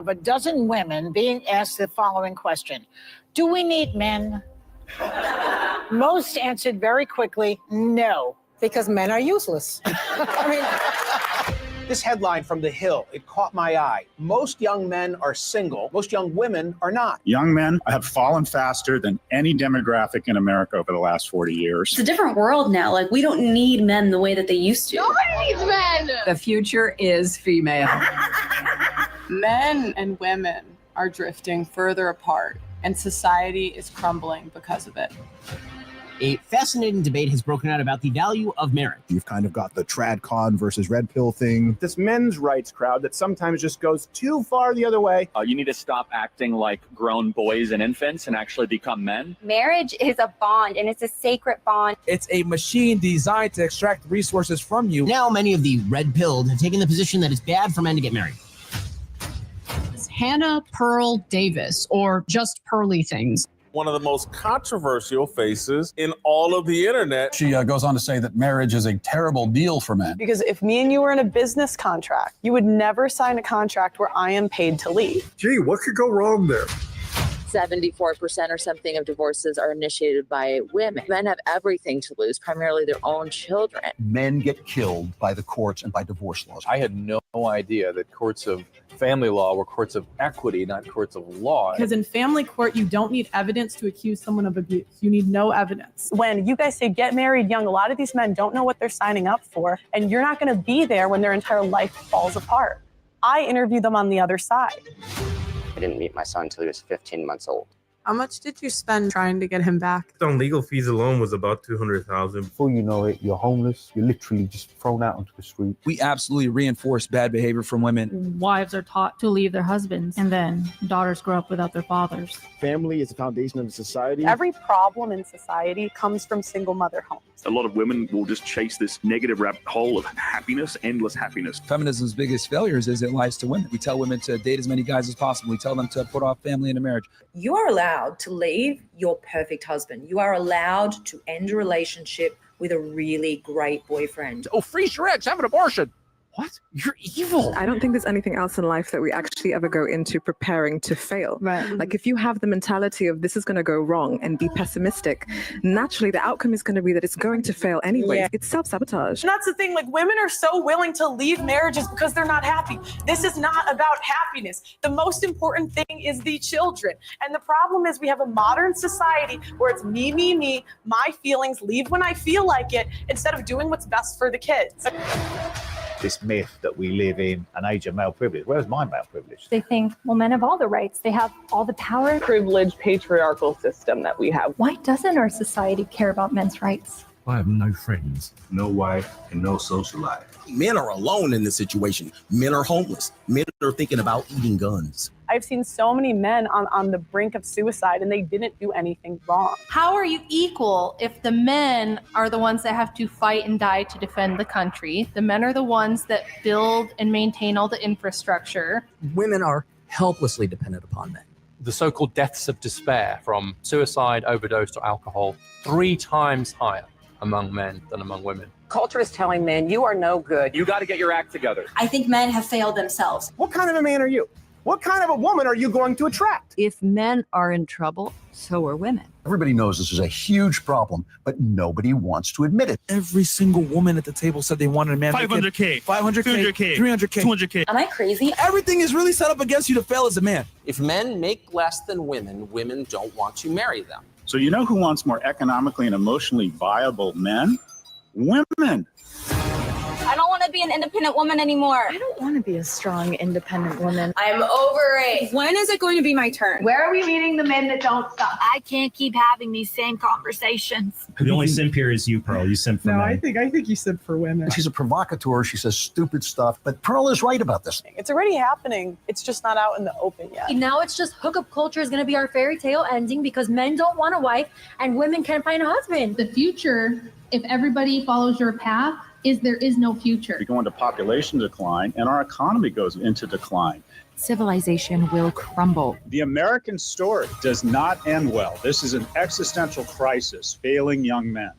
of a dozen women being asked the following question: do we need men? Most answered very quickly, no. Because men are useless. I mean, this headline from The Hill, it caught my eye. Most young men are single. Most young women are not. Young men have fallen faster than any demographic in America over the last 40 years. It's a different world now. Like, we don't need men the way that they used to. Nobody needs men! The future is female. Men and women are drifting further apart, and society is crumbling because of it. A fascinating debate has broken out about the value of marriage. You've kind of got the trad con versus red pill thing. This men's rights crowd that sometimes just goes too far the other way. You need to stop acting like grown boys and infants and actually become men. Marriage is a bond, and it's a sacred bond. It's a machine designed to extract resources from you. Now many of the red-pilled have taken the position that it's bad for men to get married. Hannah Pearl Davis, or just Pearly things. One of the most controversial faces in all of the internet. She goes on to say that marriage is a terrible deal for men. Because if me and you were in a business contract, you would never sign a contract where I am paid to leave. Gee, what could go wrong there? 74% or something of divorces are initiated by women. Men have everything to lose, primarily their own children. Men get killed by the courts and by divorce laws. I had no idea that courts of family law were courts of equity, not courts of law. Because in family court, you don't need evidence to accuse someone of abuse. You need no evidence. When you guys say get married young, a lot of these men don't know what they're signing up for, and you're not going to be there when their entire life falls apart. I interview them on the other side. I didn't meet my son until he was 15 months old. How much did you spend trying to get him back? On legal fees alone was about $200,000. Before you know it, you're homeless. You're literally just thrown out onto the street. We absolutely reinforce bad behavior from women. Wives are taught to leave their husbands, and then daughters grow up without their fathers. Family is the foundation of society. Every problem in society comes from single mother homes. A lot of women will just chase this negative rabbit hole of happiness, endless happiness. Feminism's biggest failures is it lies to women. We tell women to date as many guys as possible. We tell them to put off family into marriage. You are allowed to leave your perfect husband. You are allowed to end a relationship with a really great boyfriend. Oh, freeze your eggs, have an abortion. What? You're evil. I don't think there's anything else in life that we actually ever go into preparing to fail. Right. Like if you have the mentality of this is going to go wrong and be pessimistic, naturally the outcome is going to be that it's going to fail anyway. Yeah. It's self-sabotage. And that's the thing, like women are so willing to leave marriages because they're not happy. This is not about happiness. The most important thing is the children. And the problem is we have a modern society where it's me, my feelings, leave when I feel like it, instead of doing what's best for the kids. This myth that we live in an age of male privilege. Where's my male privilege? They think, well, men have all the rights. They have all the power. Privileged patriarchal system that we have. Why doesn't our society care about men's rights? I have no friends, no wife, and no social life. Men are alone in this situation. Men are homeless. Men are thinking about eating guns. I've seen so many men on the brink of suicide and they didn't do anything wrong. How are you equal if the men are the ones that have to fight and die to defend the country? The men are the ones that build and maintain all the infrastructure. Women are helplessly dependent upon men. The so-called deaths of despair from suicide, overdose, or alcohol, 3 times higher among men than among women. Culture is telling men, you are no good. You got to get your act together. I think men have failed themselves. What kind of a man are you? What kind of a woman are you going to attract? If men are in trouble, so are women. Everybody knows this is a huge problem, but nobody wants to admit it. Every single woman at the table said they wanted a man. 500K, 500K, 200K, 300K, 200K. Am I crazy? Everything is really set up against you to fail as a man. If men make less than women, women don't want to marry them. So you know who wants more economically and emotionally viable men? Women. I don't want to be an independent woman anymore. I don't want to be a strong, independent woman. I'm over it. When is it going to be my turn? Where are we meeting the men that don't stop? I can't keep having these same conversations. The only simp here is you, Pearl. You simp for men. I think you simp for women. She's a provocateur. She says stupid stuff, but Pearl is right about this. It's already happening. It's just not out in the open yet. Now it's just hookup culture is going to be our fairy tale ending because men don't want a wife and women can't find a husband. The future, if everybody follows your path, there is no future. We go into population decline and our economy goes into decline. Civilization will crumble. The American story does not end well. This is an existential crisis, failing young men.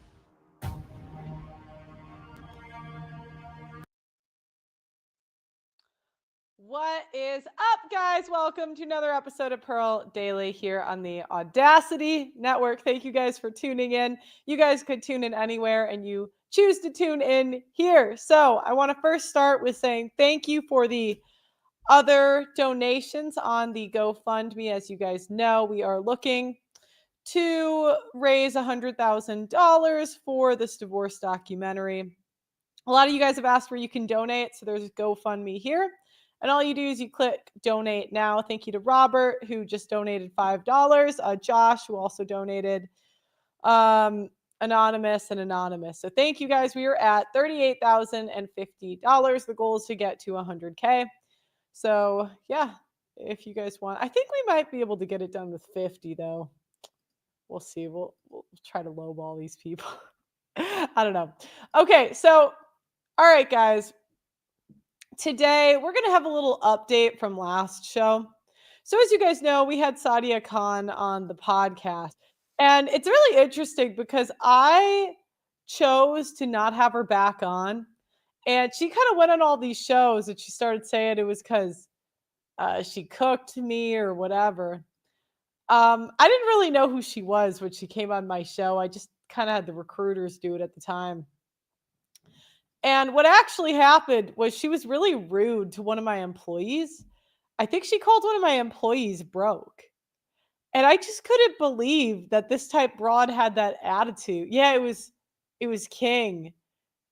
What What is up, guys? Welcome to another episode of Pearl Daily here on the Audacity Network. Thank you guys for tuning in. You guys could tune in anywhere, and you choose to tune in here. So I want to first start with saying thank you for the other donations on the GoFundMe. As you guys know, we are looking to raise $100,000 for this divorce documentary. A lot of you guys have asked where you can donate, so there's GoFundMe here. And all you do is you click donate now. Thank you to Robert, who just donated $5. Josh, who also donated, anonymous and anonymous. So thank you guys. We are at $38,050. The goal is to get to 100K. So yeah, if you guys want, I think we might be able to get it done with 50 though. We'll see. We'll try to lowball these people. I don't know. Okay, so all right, guys. Today, we're going to have a little update from last show. So as you guys know, we had Sadia Khan on the podcast. And it's really interesting because I chose to not have her back on. And she kind of went on all these shows and she started saying it was because she cooked me or whatever. I didn't really know who she was when she came on my show. I just kind of had the recruiters do it at the time. And what actually happened was she was really rude to one of my employees. I think she called one of my employees broke. And I just couldn't believe that this type broad had that attitude. Yeah, it was King.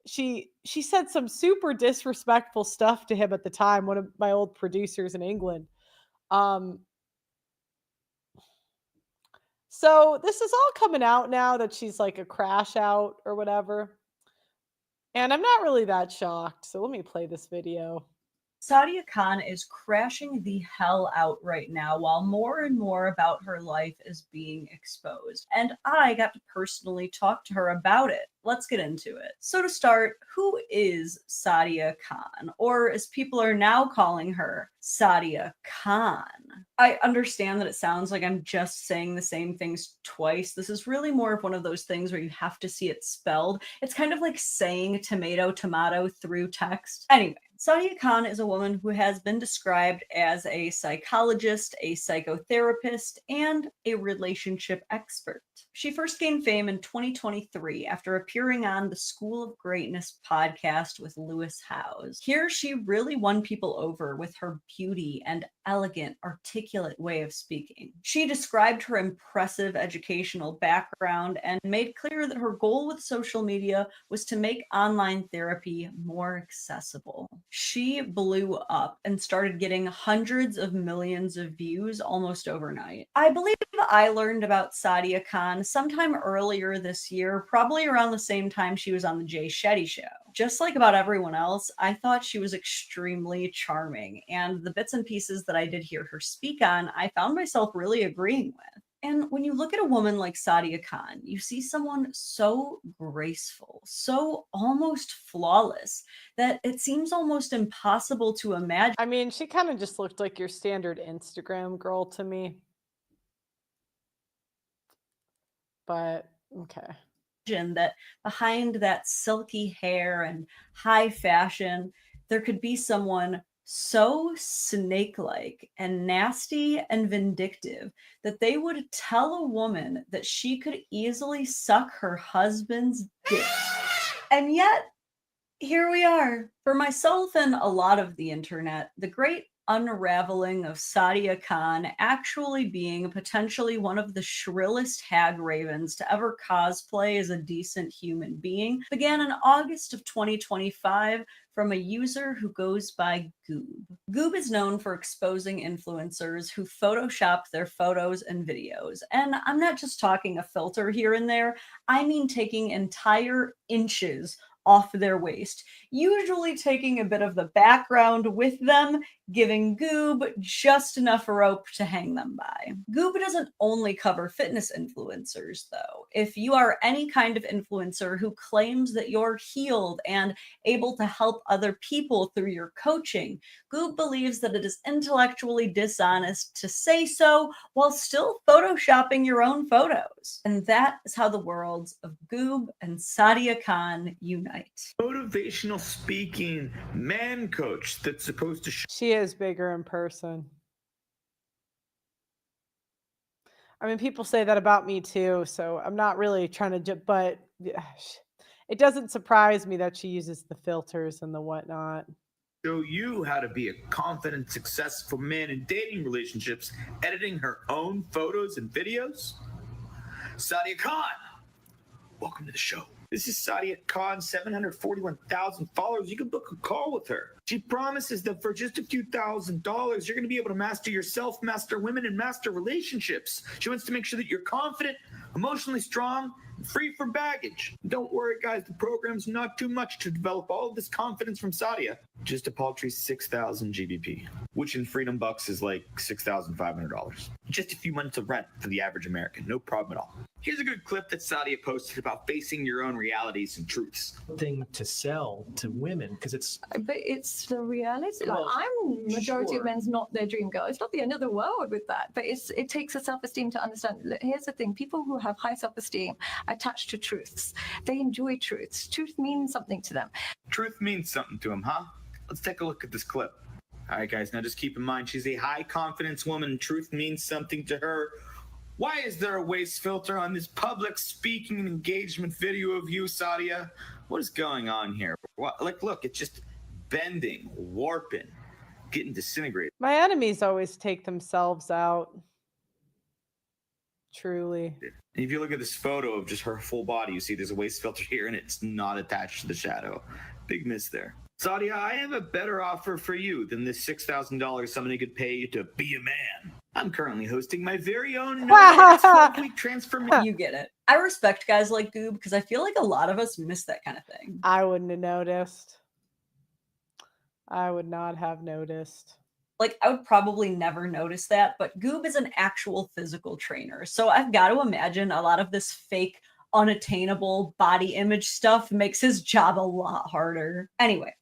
She said some super disrespectful stuff to him at the time, one of my old producers in England. So this is all coming out now that she's like a crash out or whatever. And I'm not really that shocked. So let me play this video. Sadia Khan is crashing the hell out right now while more and more about her life is being exposed. And I got to personally talk to her about it. Let's get into it. So to start, who is Sadia Khan? Or as people are now calling her, Sadia Khan. I understand that it sounds like I'm just saying the same things twice. This is really more of one of those things where you have to see it spelled. It's kind of like saying tomato through text. Anyway, Sadia Khan is a woman who has been described as a psychologist, a psychotherapist, and a relationship expert. She first gained fame in 2023 after appearing on the School of Greatness podcast with Lewis Howes. Here, she really won people over with her beauty and elegant, articulate way of speaking. She described her impressive educational background and made clear that her goal with social media was to make online therapy more accessible. She blew up and started getting hundreds of millions of views almost overnight. I believe I learned about Sadia Khan sometime earlier this year, probably around the same time she was on the Jay Shetty show. Just like about everyone else, I thought she was extremely charming, and the bits and pieces that I did hear her speak on, I found myself really agreeing with. And when you look at a woman like Sadia Khan, you see someone so graceful, so almost flawless, that it seems almost impossible to imagine. I mean, she kind of just looked like your standard Instagram girl to me. But, okay. That behind that silky hair and high fashion, there could be someone so snake-like and nasty and vindictive that they would tell a woman that she could easily suck her husband's dick. And yet, here we are. For myself and a lot of the internet, the great unraveling of Sadia Khan actually being potentially one of the shrillest hag ravens to ever cosplay as a decent human being began in August of 2025 from a user who goes by Goob. Goob is known for exposing influencers who Photoshop their photos and videos. And I'm not just talking a filter here and there, I mean taking entire inches off their waist, usually taking a bit of the background with them, giving Goob just enough rope to hang them by. Goob doesn't only cover fitness influencers, though. If you are any kind of influencer who claims that you're healed and able to help other people through your coaching, Goob believes that it is intellectually dishonest to say so while still photoshopping your own photos. And that is how the worlds of Goob and Sadia Khan unite. right. Motivational speaking man coach that's supposed to She is bigger in person. I mean, people say that about me too, so I'm not really trying to, but it doesn't surprise me that she uses the filters and the whatnot. show you how to be a confident, successful man in dating relationships, editing her own photos and videos? Sadia Khan, welcome to the show. This is Sadia Khan, 741,000 followers. You can book a call with her. She promises that for just a few $1,000s, you're going to be able to master yourself, master women, and master relationships. She wants to make sure that you're confident, emotionally strong, and free from baggage. Don't worry, guys. The program's not too much to develop all of this confidence from Sadia. Just a paltry 6,000 GBP, which in Freedom Bucks is like $6,500. Just a few months of rent for the average American. No problem at all. Here's a good clip that Sadia posted about facing your own realities and truths. Thing to sell to women because it's. But it's the reality. Like, Well, I'm majority of men's not their dream girl. It's not the end of the world with that. But it takes a self-esteem to understand. Here's the thing: people who have high self-esteem attached to truths. They enjoy truths. Truth means something to them. Truth means something to him, huh? Let's take a look at this clip. All right, guys, now just keep in mind, she's a high confidence woman. Truth means something to her. Why is there a waist filter on this public speaking and engagement video of you, Sadia? What is going on here? What, like, look, it's just bending, warping, getting disintegrated. My enemies always take themselves out. Truly. And if you look at this photo of just her full body, you see there's a waist filter here and it's not attached to the shadow. Big miss there. Sadia, I have a better offer for you than this $6,000 somebody could pay you to be a man. I'm currently hosting my very own 12-week transformation. You get it. I respect guys like Goob because I feel like a lot of us miss that kind of thing. I wouldn't have noticed. I would not have noticed. Like, I would probably never notice that, but Goob is an actual physical trainer. So I've got to imagine a lot of this fake, unattainable body image stuff makes his job a lot harder. Anyway,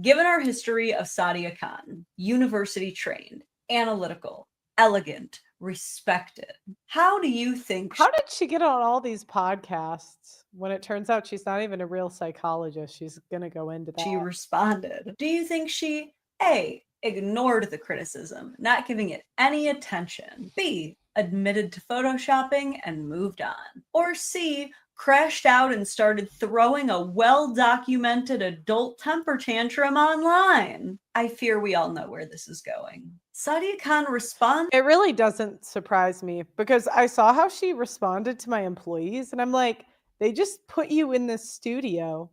given our history of Sadia Khan, university trained, analytical, elegant, respected, how do you think... How did she get on all these podcasts when it turns out she's not even a real psychologist? She's going to go into that. She responded. Do you think she, A, ignored the criticism, not giving it any attention, B, admitted to photoshopping and moved on, or C, crashed out and started throwing a well-documented adult temper tantrum online? I fear we all know where this is going. Sadia Khan responded. It really doesn't surprise me because I saw how she responded to my employees and I'm like, they just put you in this studio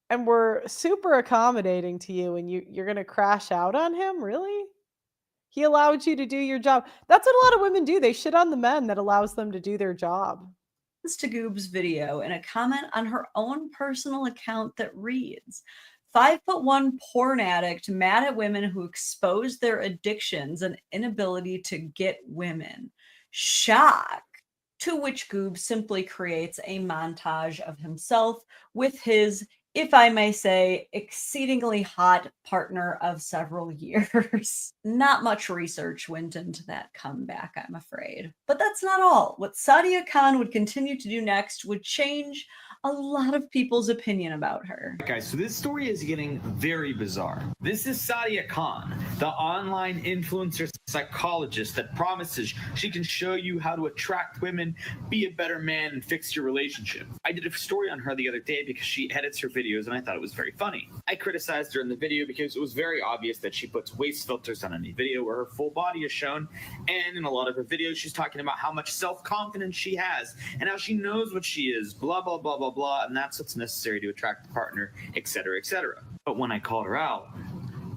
and we're super accommodating to you and you're going to crash out on him? Really? He allowed you to do your job. That's what a lot of women do. They shit on the men that allows them to do their job. To Goob's video in a comment on her own personal account that reads, 5'1" porn addict mad at women who expose their addictions and inability to get women. Shock. To which Goob simply creates a montage of himself with his, if I may say, exceedingly hot partner of several years. Not much research went into that comeback, I'm afraid. But that's not all. What Sadia Khan would continue to do next would change a lot of people's opinion about her. Guys, so this story is getting very bizarre. This is Sadia Khan, the online influencer psychologist that promises she can show you how to attract women, be a better man, and fix your relationship. I did a story on her the other day because she edits her videos and I thought it was very funny. I criticized her in the video because it was very obvious that she puts waist filters on any video where her full body is shown, and in a lot of her videos she's talking about how much self-confidence she has and how she knows what she is, blah, blah, blah, blah, blah, and that's what's necessary to attract a partner, etc., etc. But when I called her out,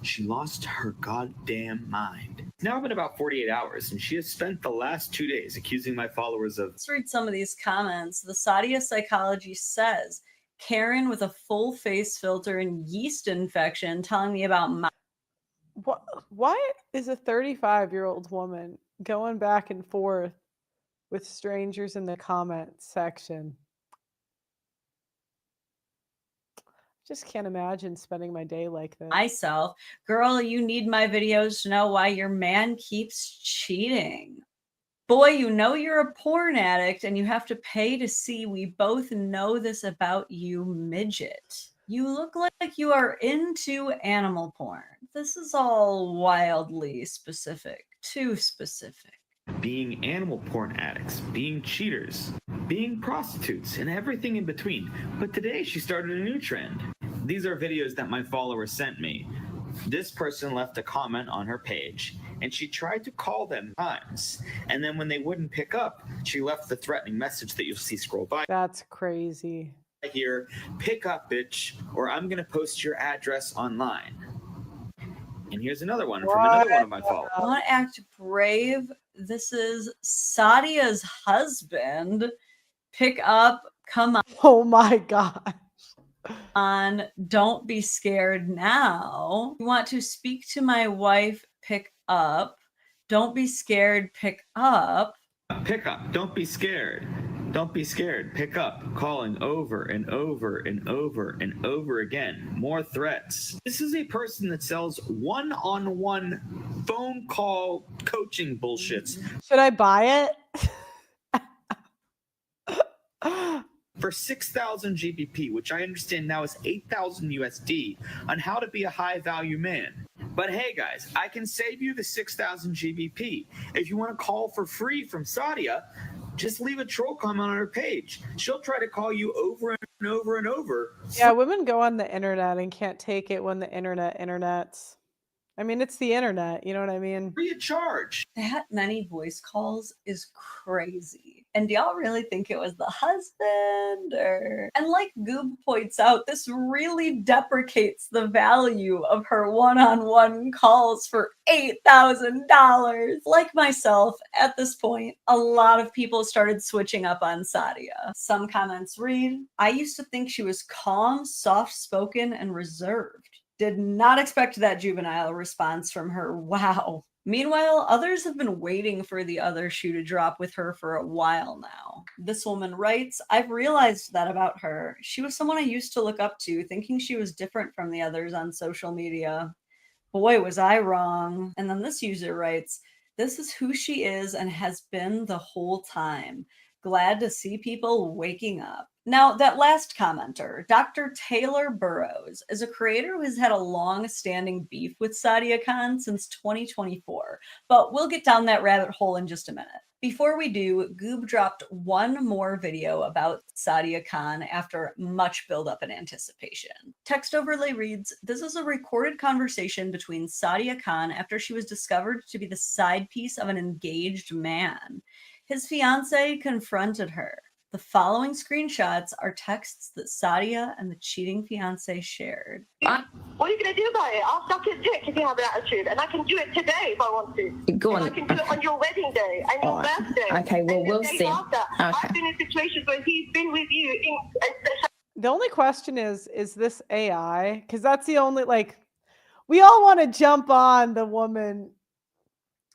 she lost her goddamn mind. It's now been about 48 hours, and she has spent the last 2 days accusing my followers of... Let's read some of these comments. The Sadia Psychology says, Karen with a full face filter and yeast infection telling me about my... Why is a 35-year-old woman going back and forth with strangers in the comment section? Just can't imagine spending my day like this. Myself, girl, you need my videos to know why your man keeps cheating. Boy, you know you're a porn addict and you have to pay to see. We both know this about you, midget. You look like you are into animal porn. This is all wildly specific, too specific. Being animal porn addicts, being cheaters, being prostitutes, and everything in between. But today she started a new trend. These are videos that my followers sent me. This person left a comment on her page, and she tried to call them times. And then when they wouldn't pick up, she left the threatening message that you'll see scroll by. That's crazy. Here, pick up, bitch, or I'm gonna post your address online. And here's another one from another one of my followers. Want to act brave? This is Sadia's husband. Pick up, come on. Oh my God. Don't be scared now. You want to speak to my wife? Pick up. Don't be scared. Pick up. Pick up. Don't be scared. Don't be scared. Pick up. Calling over and over and over and over again. More threats. This is a person that sells one-on-one phone call coaching bullshits. Should I buy it? For 6,000 GBP, which I understand now is 8,000 USD, on how to be a high-value man. But hey, guys, I can save you the 6,000 GBP. If you want to call for free from Sadia, just leave a troll comment on her page. She'll try to call you over and over and over. Yeah, women go on the internet and can't take it when the internets. I mean, it's the internet. You know what I mean? Free of charge. That many voice calls is crazy. And do y'all really think it was the husband? And like Goob points out, this really deprecates the value of her one-on-one calls for $8,000. Like myself, at this point, a lot of people started switching up on Sadia. Some comments read, I used to think she was calm, soft-spoken, and reserved. Did not expect that juvenile response from her. Wow. Meanwhile, others have been waiting for the other shoe to drop with her for a while now. This woman writes, I've realized that about her. She was someone I used to look up to, thinking she was different from the others on social media. Boy, was I wrong. And then this user writes, this is who she is and has been the whole time. Glad to see people waking up. Now, that last commenter, Dr. Taylor Burrows, is a creator who has had a long-standing beef with Sadia Khan since 2024, but we'll get down that rabbit hole in just a minute. Before we do, Goob dropped one more video about Sadia Khan after much buildup and anticipation. Text overlay reads, this is a recorded conversation between Sadia Khan after she was discovered to be the side piece of an engaged man. His fiance confronted her. The following screenshots are texts that Sadia and the cheating fiance shared. What are you going to do about it? I'll suck your dick if you have an attitude, and I can do it today if I want to. Go on. And I can do it on your wedding day and your birthday. Okay, well, we'll see. After. Okay. I've been in situations where he's been with you. The only question is this AI? Because that's the only, we all want to jump on the woman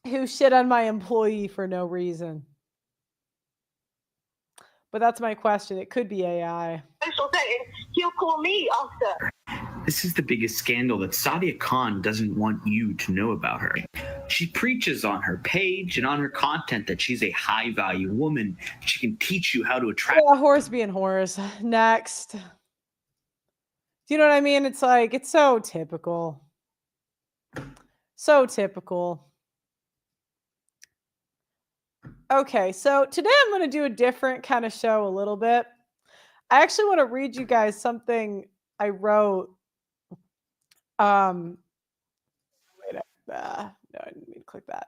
who shit on my employee for no reason. But that's my question. It could be AI. Social setting, he'll call me after. This is the biggest scandal that Sadia Khan doesn't want you to know about her. She preaches on her page and on her content that she's a high-value woman. She can teach you how to attract... Yeah, horse being horse. Next. Do you know what I mean? It's like, it's so typical. So typical. Okay, so today I'm going to do a different kind of show a little bit. I actually want to read you guys something I wrote. Wait, no, I didn't mean to click that.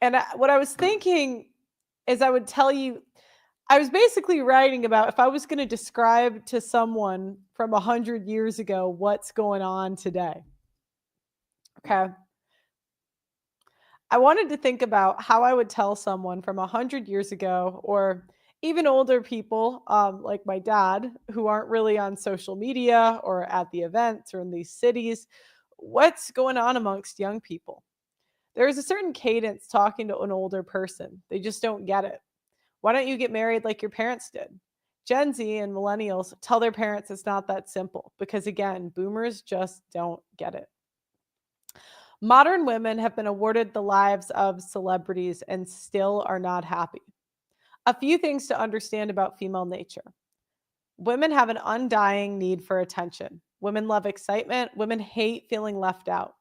And what I was thinking is I would tell you, I was basically writing about if I was going to describe to someone from 100 years ago what's going on today. Okay. I wanted to think about how I would tell someone from 100 years ago, or even older people like my dad, who aren't really on social media or at the events or in these cities, what's going on amongst young people. There's a certain cadence talking to an older person. They just don't get it. Why don't you get married like your parents did? Gen Z and millennials tell their parents it's not that simple because, again, boomers just don't get it. Modern women have been awarded the lives of celebrities and still are not happy. A few things to understand about female nature. Women have an undying need for attention. Women love excitement. Women hate feeling left out.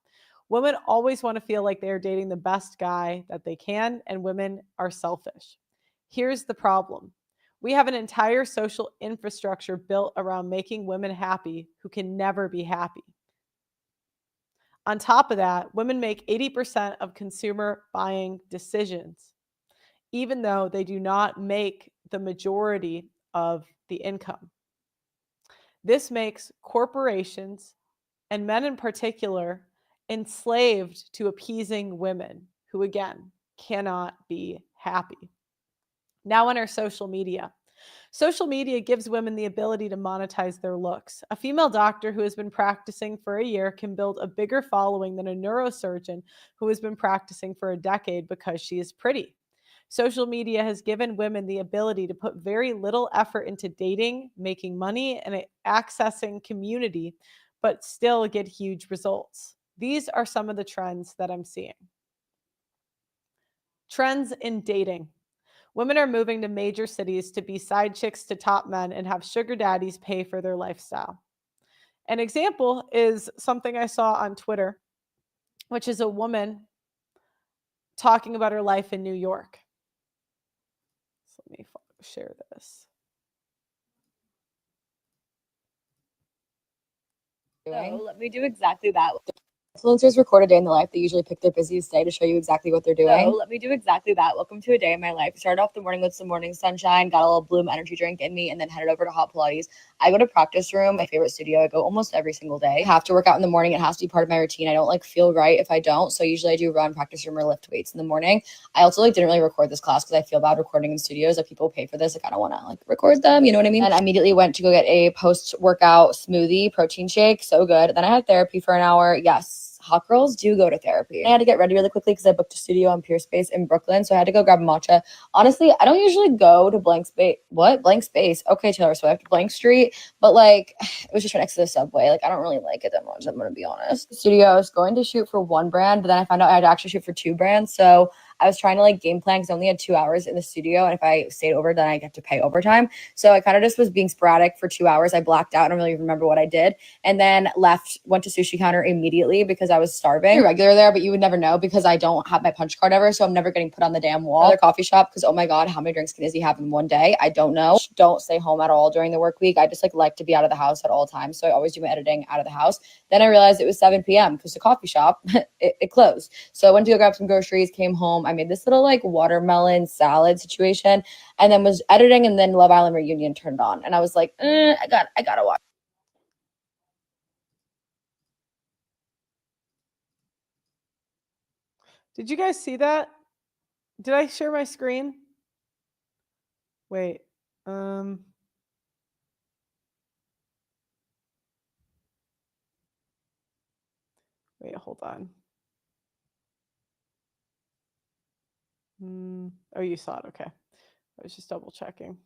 Women always want to feel like they are dating the best guy that they can, and women are selfish. Here's the problem. We have an entire social infrastructure built around making women happy who can never be happy. On top of that, women make 80% of consumer buying decisions, even though they do not make the majority of the income. This makes corporations, and men in particular, enslaved to appeasing women who, again, cannot be happy. Now, on our social media. Social media gives women the ability to monetize their looks. A female doctor who has been practicing for a year can build a bigger following than a neurosurgeon who has been practicing for a decade because she is pretty. Social media has given women the ability to put very little effort into dating, making money, and accessing community, but still get huge results. These are some of the trends that I'm seeing. Trends in dating. Women are moving to major cities to be side chicks to top men and have sugar daddies pay for their lifestyle. An example is something I saw on Twitter, which is a woman talking about her life in New York. So let me share this. So let me do exactly that. Influencers record a day in the life. They usually pick their busiest day to show you exactly what they're doing. So let me do exactly that. Welcome to a day in my life. Started off the morning with some morning sunshine, got a little Bloom energy drink in me, and then headed over to Hot Pilates. I go to practice room, my favorite studio. I go almost every single day. I have to work out in the morning. It has to be part of my routine. I don't feel right if I don't. So usually I do run, practice room, or lift weights in the morning. I also didn't really record this class because I feel bad recording in studios. People pay for this. I don't want to record them. You know what I mean? And I immediately went to go get a post-workout smoothie, protein shake. So good. Then I had therapy for an hour. Yes. Hot girls do go to therapy. I had to get ready really quickly because I booked a studio on Pier Space in Brooklyn. So I had to go grab a matcha. Honestly, I don't usually go to Blank Space. What? Blank Space? Okay, Taylor Swift. Blank Street. But it was just right next to the subway. I don't really like it that much, I'm going to be honest. Studio, I was going to shoot for one brand, but then I found out I had to actually shoot for two brands. So I was trying to game plan because I only had 2 hours in the studio. And if I stayed over, then I get to pay overtime. So I kind of just was being sporadic for 2 hours. I blacked out. I don't really remember what I did. And then left, went to sushi counter immediately because I was starving. Regular there, but you would never know because I don't have my punch card ever. So I'm never getting put on the damn wall. Another coffee shop because, oh my God, how many drinks can Izzy have in one day? I don't know. Don't stay home at all during the work week. I just like to be out of the house at all times. So I always do my editing out of the house. Then I realized it was 7 p.m. because the coffee shop, it closed. So I went to go grab some groceries, came home. I made this little watermelon salad situation and then was editing, and then Love Island Reunion turned on. And I was like, I gotta watch. Did you guys see that? Did I share my screen? Wait. Wait, hold on. Oh, you saw it. Okay. I was just double checking.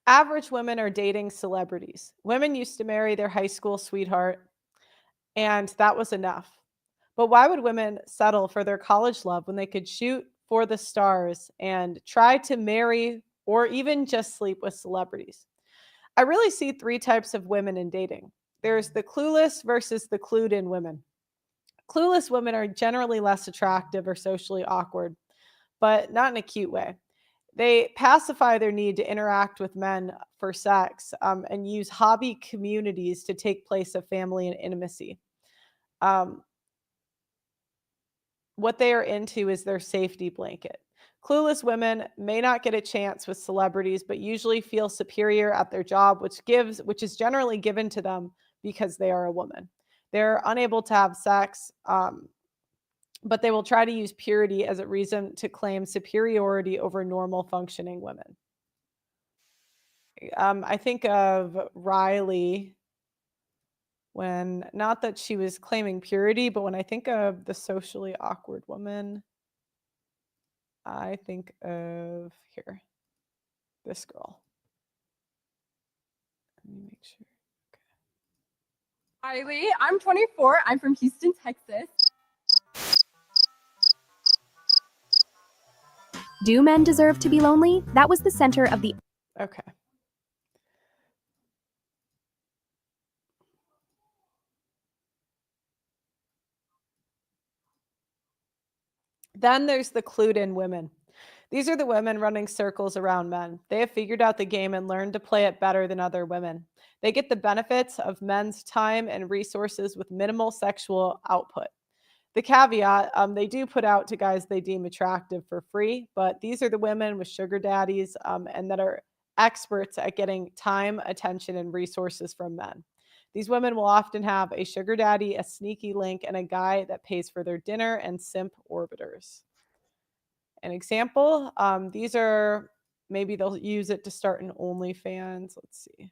Average women are dating celebrities. Women used to marry their high school sweetheart, and that was enough. But why would women settle for their college love when they could shoot for the stars and try to marry or even just sleep with celebrities? I really see three types of women in dating. There's the clueless versus the clued in women. Clueless women are generally less attractive or socially awkward, but not in a cute way. They pacify their need to interact with men for sex and use hobby communities to take place of family and intimacy. What they are into is their safety blanket. Clueless women may not get a chance with celebrities, but usually feel superior at their job, which is generally given to them because they are a woman. They're unable to have sex, but they will try to use purity as a reason to claim superiority over normal functioning women. I think of Riley when, not that she was claiming purity, but when I think of the socially awkward woman, I think of this girl. Let me make sure. Riley, I'm 24. I'm from Houston, Texas. Do men deserve to be lonely? That was the center of the... Okay. Then there's the clued in women. These are the women running circles around men. They have figured out the game and learned to play it better than other women. They get the benefits of men's time and resources with minimal sexual output. The caveat, they do put out to guys they deem attractive for free, but these are the women with sugar daddies and that are experts at getting time, attention, and resources from men. These women will often have a sugar daddy, a sneaky link, and a guy that pays for their dinner and simp orbiters. An example, these are, maybe they'll use it to start an OnlyFans. Let's see.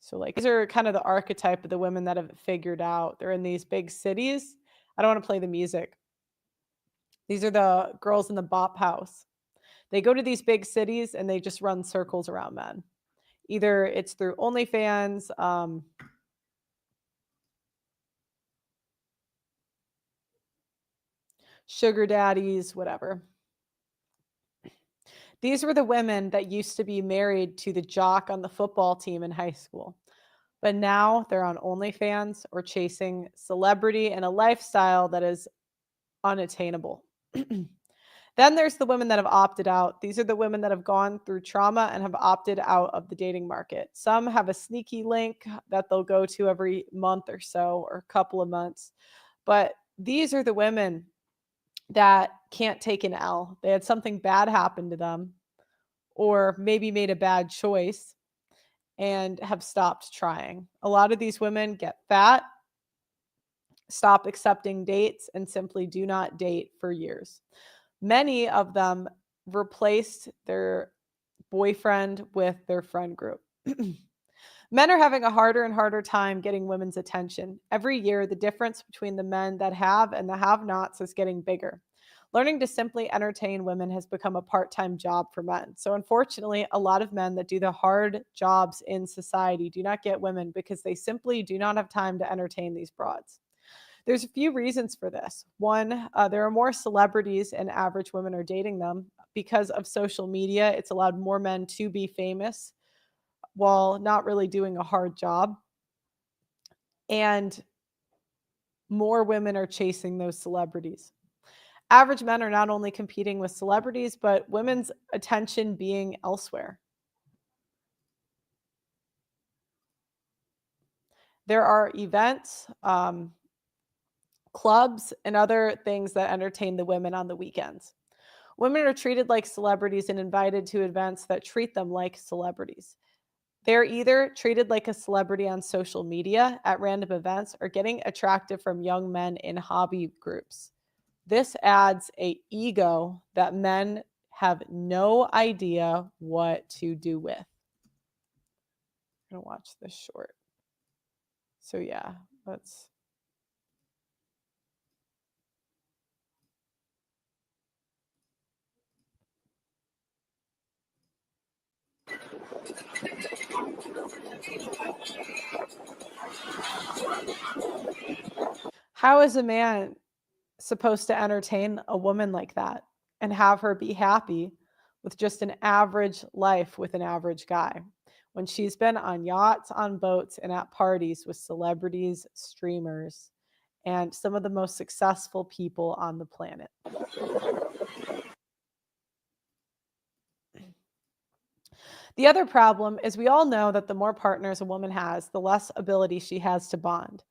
So like these are kind of the archetype of the women that have it figured out. They're in these big cities. I don't want to play the music. These are the girls in the bop house. They go to these big cities and they just run circles around men. Either it's through OnlyFans, sugar daddies, whatever. These were the women that used to be married to the jock on the football team in high school. But now they're on OnlyFans or chasing celebrity and a lifestyle that is unattainable. Then there's the women that have opted out. These are the women that have gone through trauma and have opted out of the dating market. Some have a sneaky link that they'll go to every month or so or a couple of months. But these are the women that can't take an L. They had something bad happen to them or maybe made a bad choice and have stopped trying. A lot of these women get fat, stop accepting dates, and simply do not date for years. Many of them replaced their boyfriend with their friend group. Men are having a harder and harder time getting women's attention. Every year, the difference between the men that have and the have-nots is getting bigger. Learning to simply entertain women has become a part-time job for men. So unfortunately, a lot of men that do the hard jobs in society do not get women because they simply do not have time to entertain these broads. There's a few reasons for this. One, there are more celebrities and average women are dating them. Because of social media, it's allowed more men to be famous while not really doing a hard job. And more women are chasing those celebrities. Average men are not only competing with celebrities, but women's attention being elsewhere. There are events, clubs, and other things that entertain the women on the weekends. Women are treated like celebrities and invited to events that treat them like celebrities. They're either treated like a celebrity on social media at random events or getting attractive from young men in hobby groups. This adds an ego that men have no idea what to do with. I'm going to watch this short. So yeah, let's... How is a man supposed to entertain a woman like that and have her be happy with just an average life with an average guy when she's been on yachts, on boats, and at parties with celebrities, streamers, and some of the most successful people on the planet? The other problem is we all know that the more partners a woman has, the less ability she has to bond.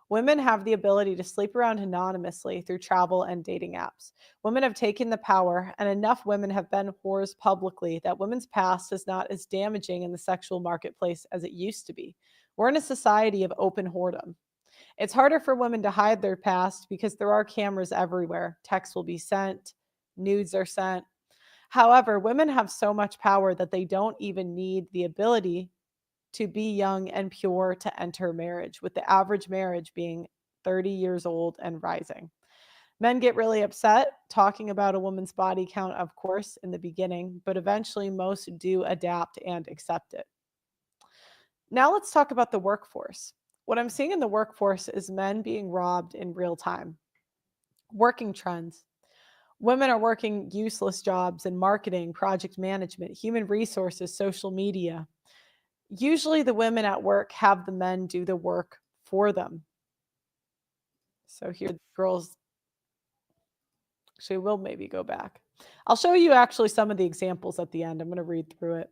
Women have the ability to sleep around anonymously through travel and dating apps. Women have taken the power, and enough women have been whores publicly that women's past is not as damaging in the sexual marketplace as it used to be. We're in a society of open whoredom. It's harder for women to hide their past because there are cameras everywhere. Texts will be sent, nudes are sent. However, women have so much power that they don't even need the ability to be young and pure to enter marriage, with the average marriage being 30 years old and rising. Men get really upset talking about a woman's body count, of course, in the beginning, but eventually most do adapt and accept it. Now let's talk about the workforce. what I'm seeing in the workforce is men being robbed in real time. Working trends. Women are working useless jobs in marketing, project management, human resources, social media. Usually the women at work have the men do the work for them. So here, girls, actually, we'll maybe go back. I'll show you actually some of the examples at the end. I'm going to read through it.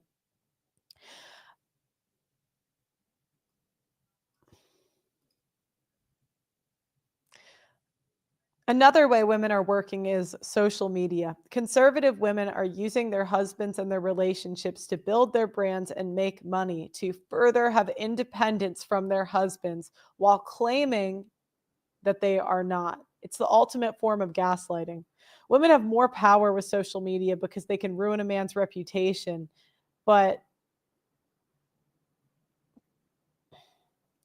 Another way women are working is social media. Conservative women are using their husbands and their relationships to build their brands and make money to further have independence from their husbands while claiming that they are not. It's the ultimate form of gaslighting. Women have more power with social media because they can ruin a man's reputation, but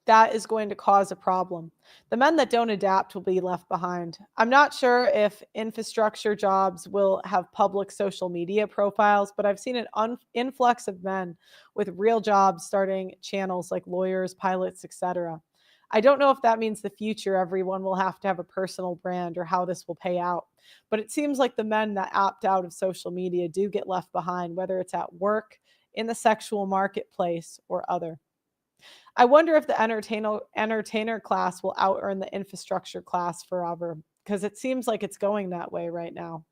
that is going to cause a problem. The men that don't adapt will be left behind. I'm not sure if infrastructure jobs will have public social media profiles, but I've seen an influx of men with real jobs starting channels like lawyers, pilots, etc. I don't know if that means the future everyone will have to have a personal brand or how this will pay out, but it seems like the men that opt out of social media do get left behind, whether it's at work, in the sexual marketplace, or other. I wonder if the entertainer class will out-earn the infrastructure class forever, because it seems like it's going that way right now.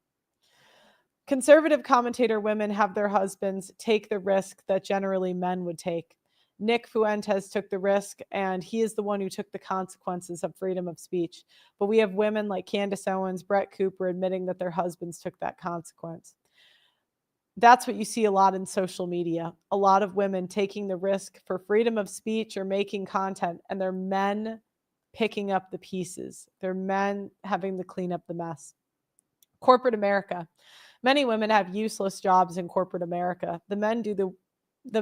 Conservative commentator women have their husbands take the risk that generally men would take. Nick Fuentes took the risk, and he is the one who took the consequences of freedom of speech. But we have women like Candace Owens, Brett Cooper admitting that their husbands took that consequence. That's what you see a lot in social media. A lot of women taking the risk for freedom of speech or making content, and they're men picking up the pieces. They're men having to clean up the mess. Corporate America. Many women have useless jobs in corporate America. The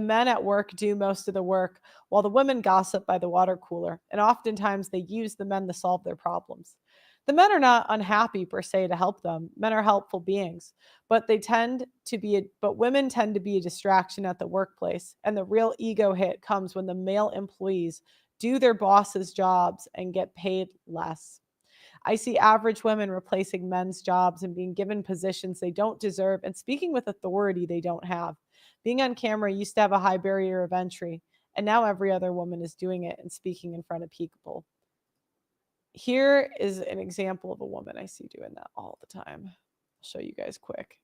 men at work do most of the work, while the women gossip by the water cooler, and oftentimes they use the men to solve their problems. The men are not unhappy per se to help them. Men are helpful beings, but women tend to be a distraction at the workplace, and the real ego hit comes when the male employees do their boss's jobs and get paid less. I see average women replacing men's jobs and being given positions they don't deserve and speaking with authority they don't have. Being on camera used to have a high barrier of entry, and now every other woman is doing it and speaking in front of people. Here is an example of a woman I see doing that all the time. I'll show you guys quick.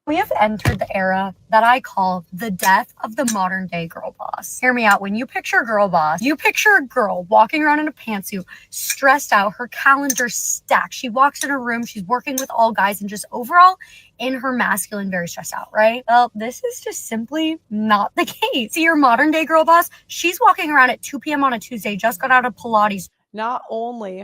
We have entered the era that I call the death of the modern day girl boss. Hear me out. When you picture girl boss, you picture a girl walking around in a pantsuit, stressed out, her calendar stacked. She walks in her room, she's working with all guys, and just overall in her masculine, very stressed out, right? Well, this is just simply not the case. See, your modern day girl boss, she's walking around at 2 p.m. on a Tuesday, just got out of Pilates. Not only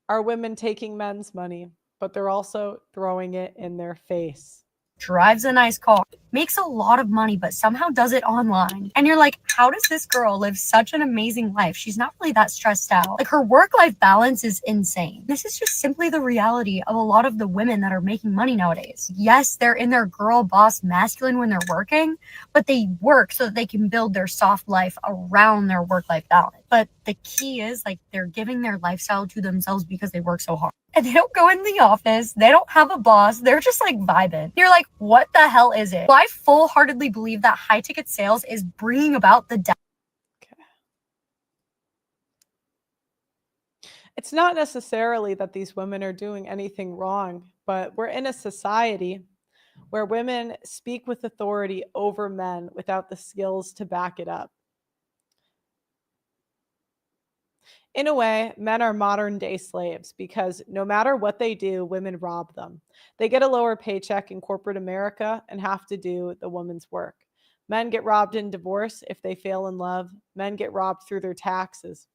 are women taking men's money, but they're also throwing it in their face. Drives a nice car, makes a lot of money, but somehow does it online. And you're like, how does this girl live such an amazing life? She's not really that stressed out. Like, her work-life balance is insane. This is just simply the reality of a lot of the women that are making money nowadays. Yes, they're in their girl boss masculine when they're working, but they work so that they can build their soft life around their work-life balance. But the key is, like, they're giving their lifestyle to themselves because they work so hard. And they don't go in the office. They don't have a boss. They're just like vibing. You're like, what the hell is it? Well, I full-heartedly believe that high ticket sales is bringing about the death. Okay. It's not necessarily that these women are doing anything wrong, but we're in a society where women speak with authority over men without the skills to back it up. In a way, men are modern day slaves because no matter what they do, women rob them. They get a lower paycheck in corporate America and have to do the woman's work. Men get robbed in divorce if they fail in love. Men get robbed through their taxes.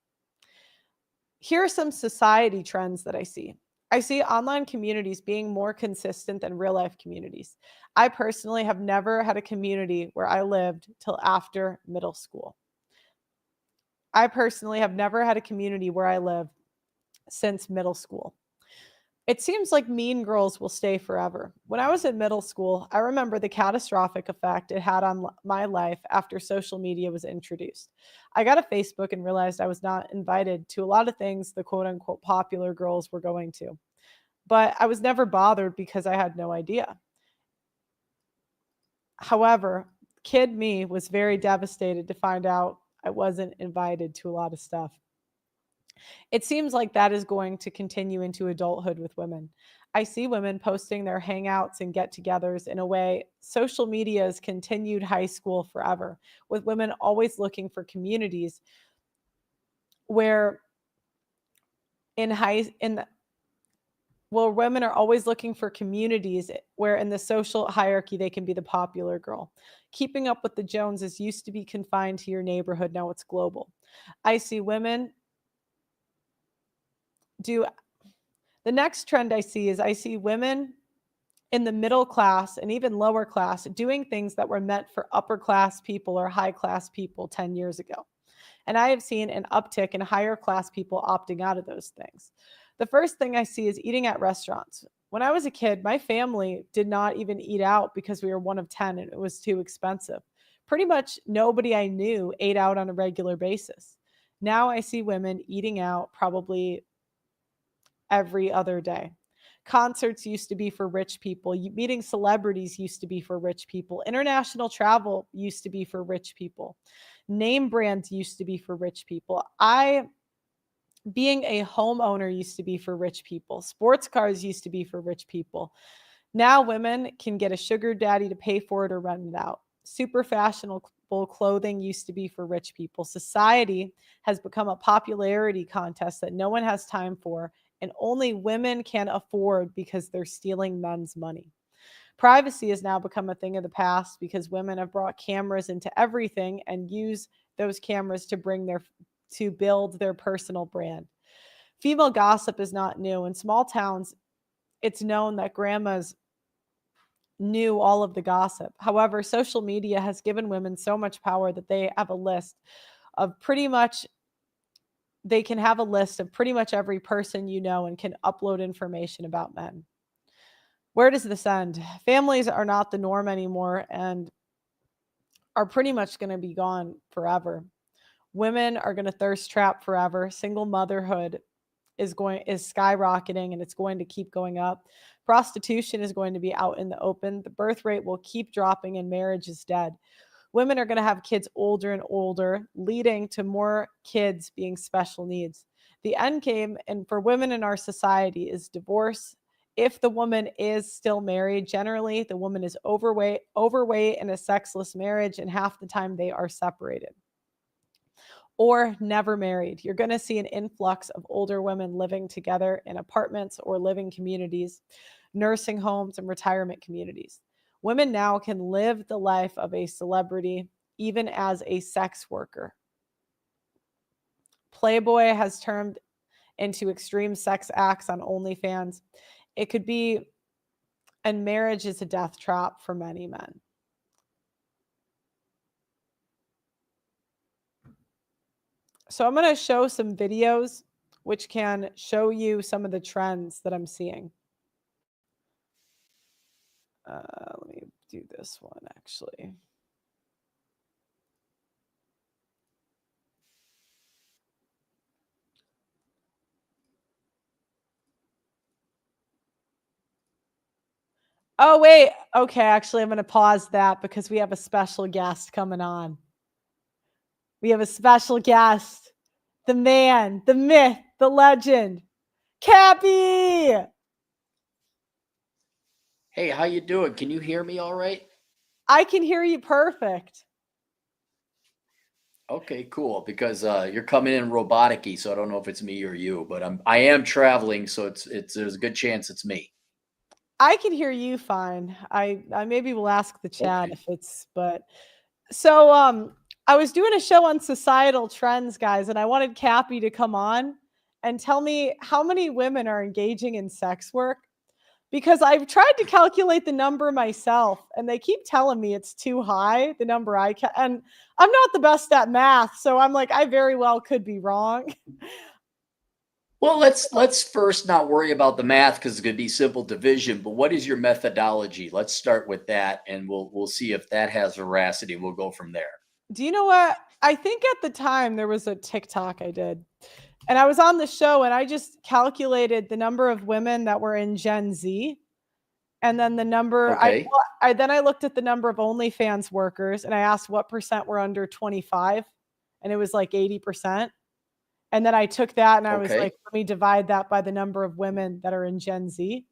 Here are some society trends that I see. I see online communities being more consistent than real life communities. I personally have never had a community where I lived till after middle school. I personally have never had a community where I live since middle school. It seems like mean girls will stay forever. When I was in middle school, I remember the catastrophic effect it had on my life after social media was introduced. I got a Facebook and realized I was not invited to a lot of things the quote unquote popular girls were going to. But I was never bothered because I had no idea. However, kid me was very devastated to find out I wasn't invited to a lot of stuff. It seems like that is going to continue into adulthood with women. I see women posting their hangouts and get togethers in a way social media has continued high school forever, with women always looking for communities where women are always looking for communities where in the social hierarchy they can be the popular girl. Keeping up with the Joneses used to be confined to your neighborhood, now it's global. I see women do the next trend I see women in the middle class and even lower class doing things that were meant for upper class people or high class people 10 years ago. And I have seen an uptick in higher class people opting out of those things. The first thing I see is eating at restaurants. When I was a kid, my family did not even eat out because we were one of 10 and it was too expensive. Pretty much nobody I knew ate out on a regular basis. Now I see women eating out probably every other day. Concerts used to be for rich people. Meeting celebrities used to be for rich people. International travel used to be for rich people. Name brands used to be for rich people. Being a homeowner used to be for rich people. Sports cars used to be for rich people. Now women can get a sugar daddy to pay for it or rent it out. Super fashionable clothing used to be for rich people. Society has become a popularity contest that no one has time for, and only women can afford because they're stealing men's money. Privacy has now become a thing of the past because women have brought cameras into everything and use those cameras to build their personal brand. Female gossip is not new. In small towns, it's known that grandmas knew all of the gossip. However, social media has given women so much power that they can have a list of pretty much every person you know and can upload information about men. Where does this end? Families are not the norm anymore and are pretty much going to be gone forever. Women are going to thirst trap forever. Single motherhood is skyrocketing and it's going to keep going up. Prostitution is going to be out in the open. The birth rate will keep dropping and marriage is dead. Women are going to have kids older and older, leading to more kids being special needs. The end game, and for women in our society, is divorce. If the woman is still married, generally the woman is overweight in a sexless marriage, and half the time they are separated or never married. You're going to see an influx of older women living together in apartments or living communities, nursing homes, and retirement communities. Women now can live the life of a celebrity, even as a sex worker. Playboy has turned into extreme sex acts on OnlyFans. It could be, and marriage is a death trap for many men. So I'm going to show some videos which can show you some of the trends that I'm seeing. Let me do this one actually. Oh, wait. Okay, actually, I'm going to pause that because we have a special guest coming on. We have a special guest. The man, the myth, the legend, Cappy. Hey, how you doing? Can you hear me all right? I can hear you perfect. Okay, cool. Because you're coming in robotic-y, so I don't know if it's me or you, but I am traveling, so there's a good chance it's me. I can hear you fine. I maybe will ask the chat if it's, but so I was doing a show on societal trends, guys, and I wanted Cappy to come on and tell me how many women are engaging in sex work, because I've tried to calculate the number myself and they keep telling me it's too high, the number and I'm not the best at math, so I'm like, I very well could be wrong. Well, let's first not worry about the math because it's going to be simple division. But what is your methodology? Let's start with that, and we'll see if that has veracity. We'll go from there. Do you know what? I think at the time there was a TikTok I did, and I was on the show, and I just calculated the number of women that were in Gen Z, and then the number. Okay. Then I looked at the number of OnlyFans workers, and I asked what percent were under 25, and it was like 80%. And then I took that and I was Okay. like, let me divide that by the number of women that are in Gen Z.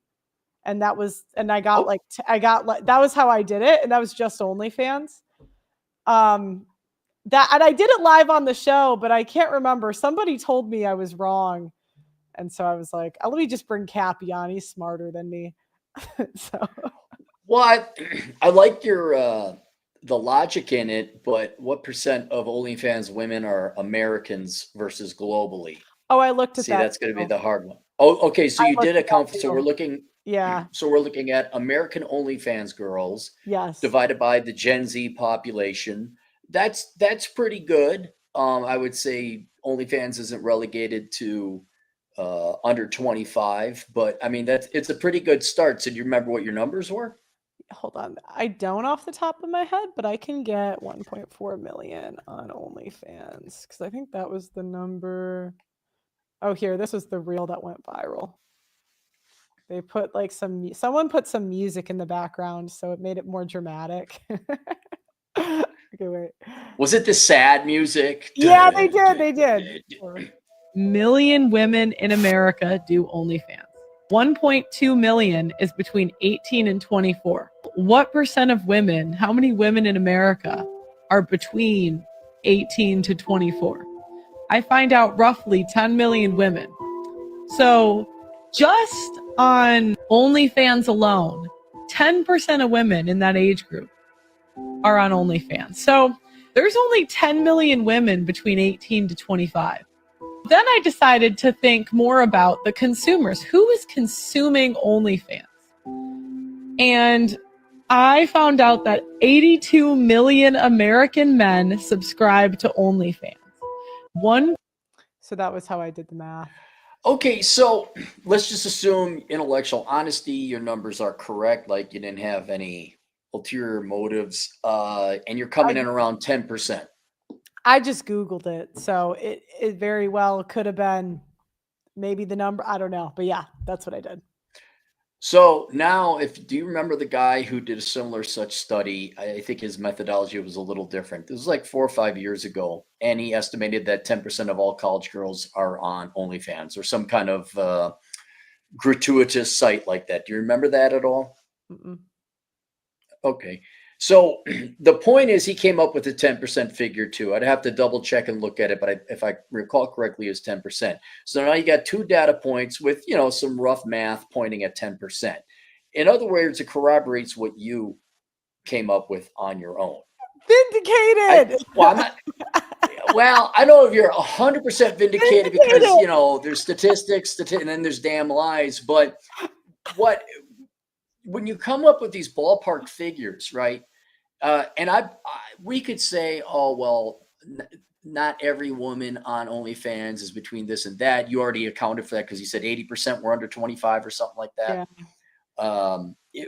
And that was, and I got that was how I did it. And that was just OnlyFans. And I did it live on the show, but I can't remember. Somebody told me I was wrong. And so I was like, let me just bring Cappy on. He's smarter than me. So. Well, I like your, the logic in it, but what percent of OnlyFans women are Americans versus globally? Oh, I looked at See, that. that's going to be the hard one. Oh, okay. So you did account for, so we're looking. Yeah. So we're looking at American OnlyFans girls. Yes. Divided by the Gen Z population. That's pretty good. I would say OnlyFans isn't relegated to under 25, but I mean, it's a pretty good start. So do you remember what your numbers were? Hold on. I don't off the top of my head, but I can get 1.4 million on OnlyFans because I think that was the number. Oh, here, this was the reel that went viral. They put like someone put some music in the background, so it made it more dramatic. Okay, wait. Was it the sad music? Yeah, they did. They did. Million women in America do OnlyFans. 1.2 million is between 18 and 24. What percent of women, how many women in America are between 18 to 24? I find out roughly 10 million women. So just on OnlyFans alone, 10% of women in that age group are on OnlyFans. So there's only 10 million women between 18 to 25. Then I decided to think more about the consumers. Who is consuming OnlyFans? And I found out that 82 million American men subscribe to OnlyFans. So that was how I did the math. Okay, so let's just assume intellectual honesty, your numbers are correct, like you didn't have any ulterior motives, and you're coming in around 10%. I just Googled it, so it very well could have been maybe the number. I don't know, but yeah, that's what I did. So now, do you remember the guy who did a similar such study? I think his methodology was a little different. This was like 4 or 5 years ago, and he estimated that 10% of all college girls are on OnlyFans or some kind of gratuitous site like that. Do you remember that at all? Mm-mm. Okay. So the point is he came up with a 10% figure too. I'd have to double check and look at it, but if I recall correctly, it's 10%. So now you got 2 data points with, some rough math pointing at 10%. In other words, it corroborates what you came up with on your own. Vindicated. Well, I don't know if you're 100% vindicated because, there's statistics and then there's damn lies. But when you come up with these ballpark figures, right? And we could say, oh, well, not every woman on OnlyFans is between this and that. You already accounted for that because you said 80% were under 25 or something like that. Yeah.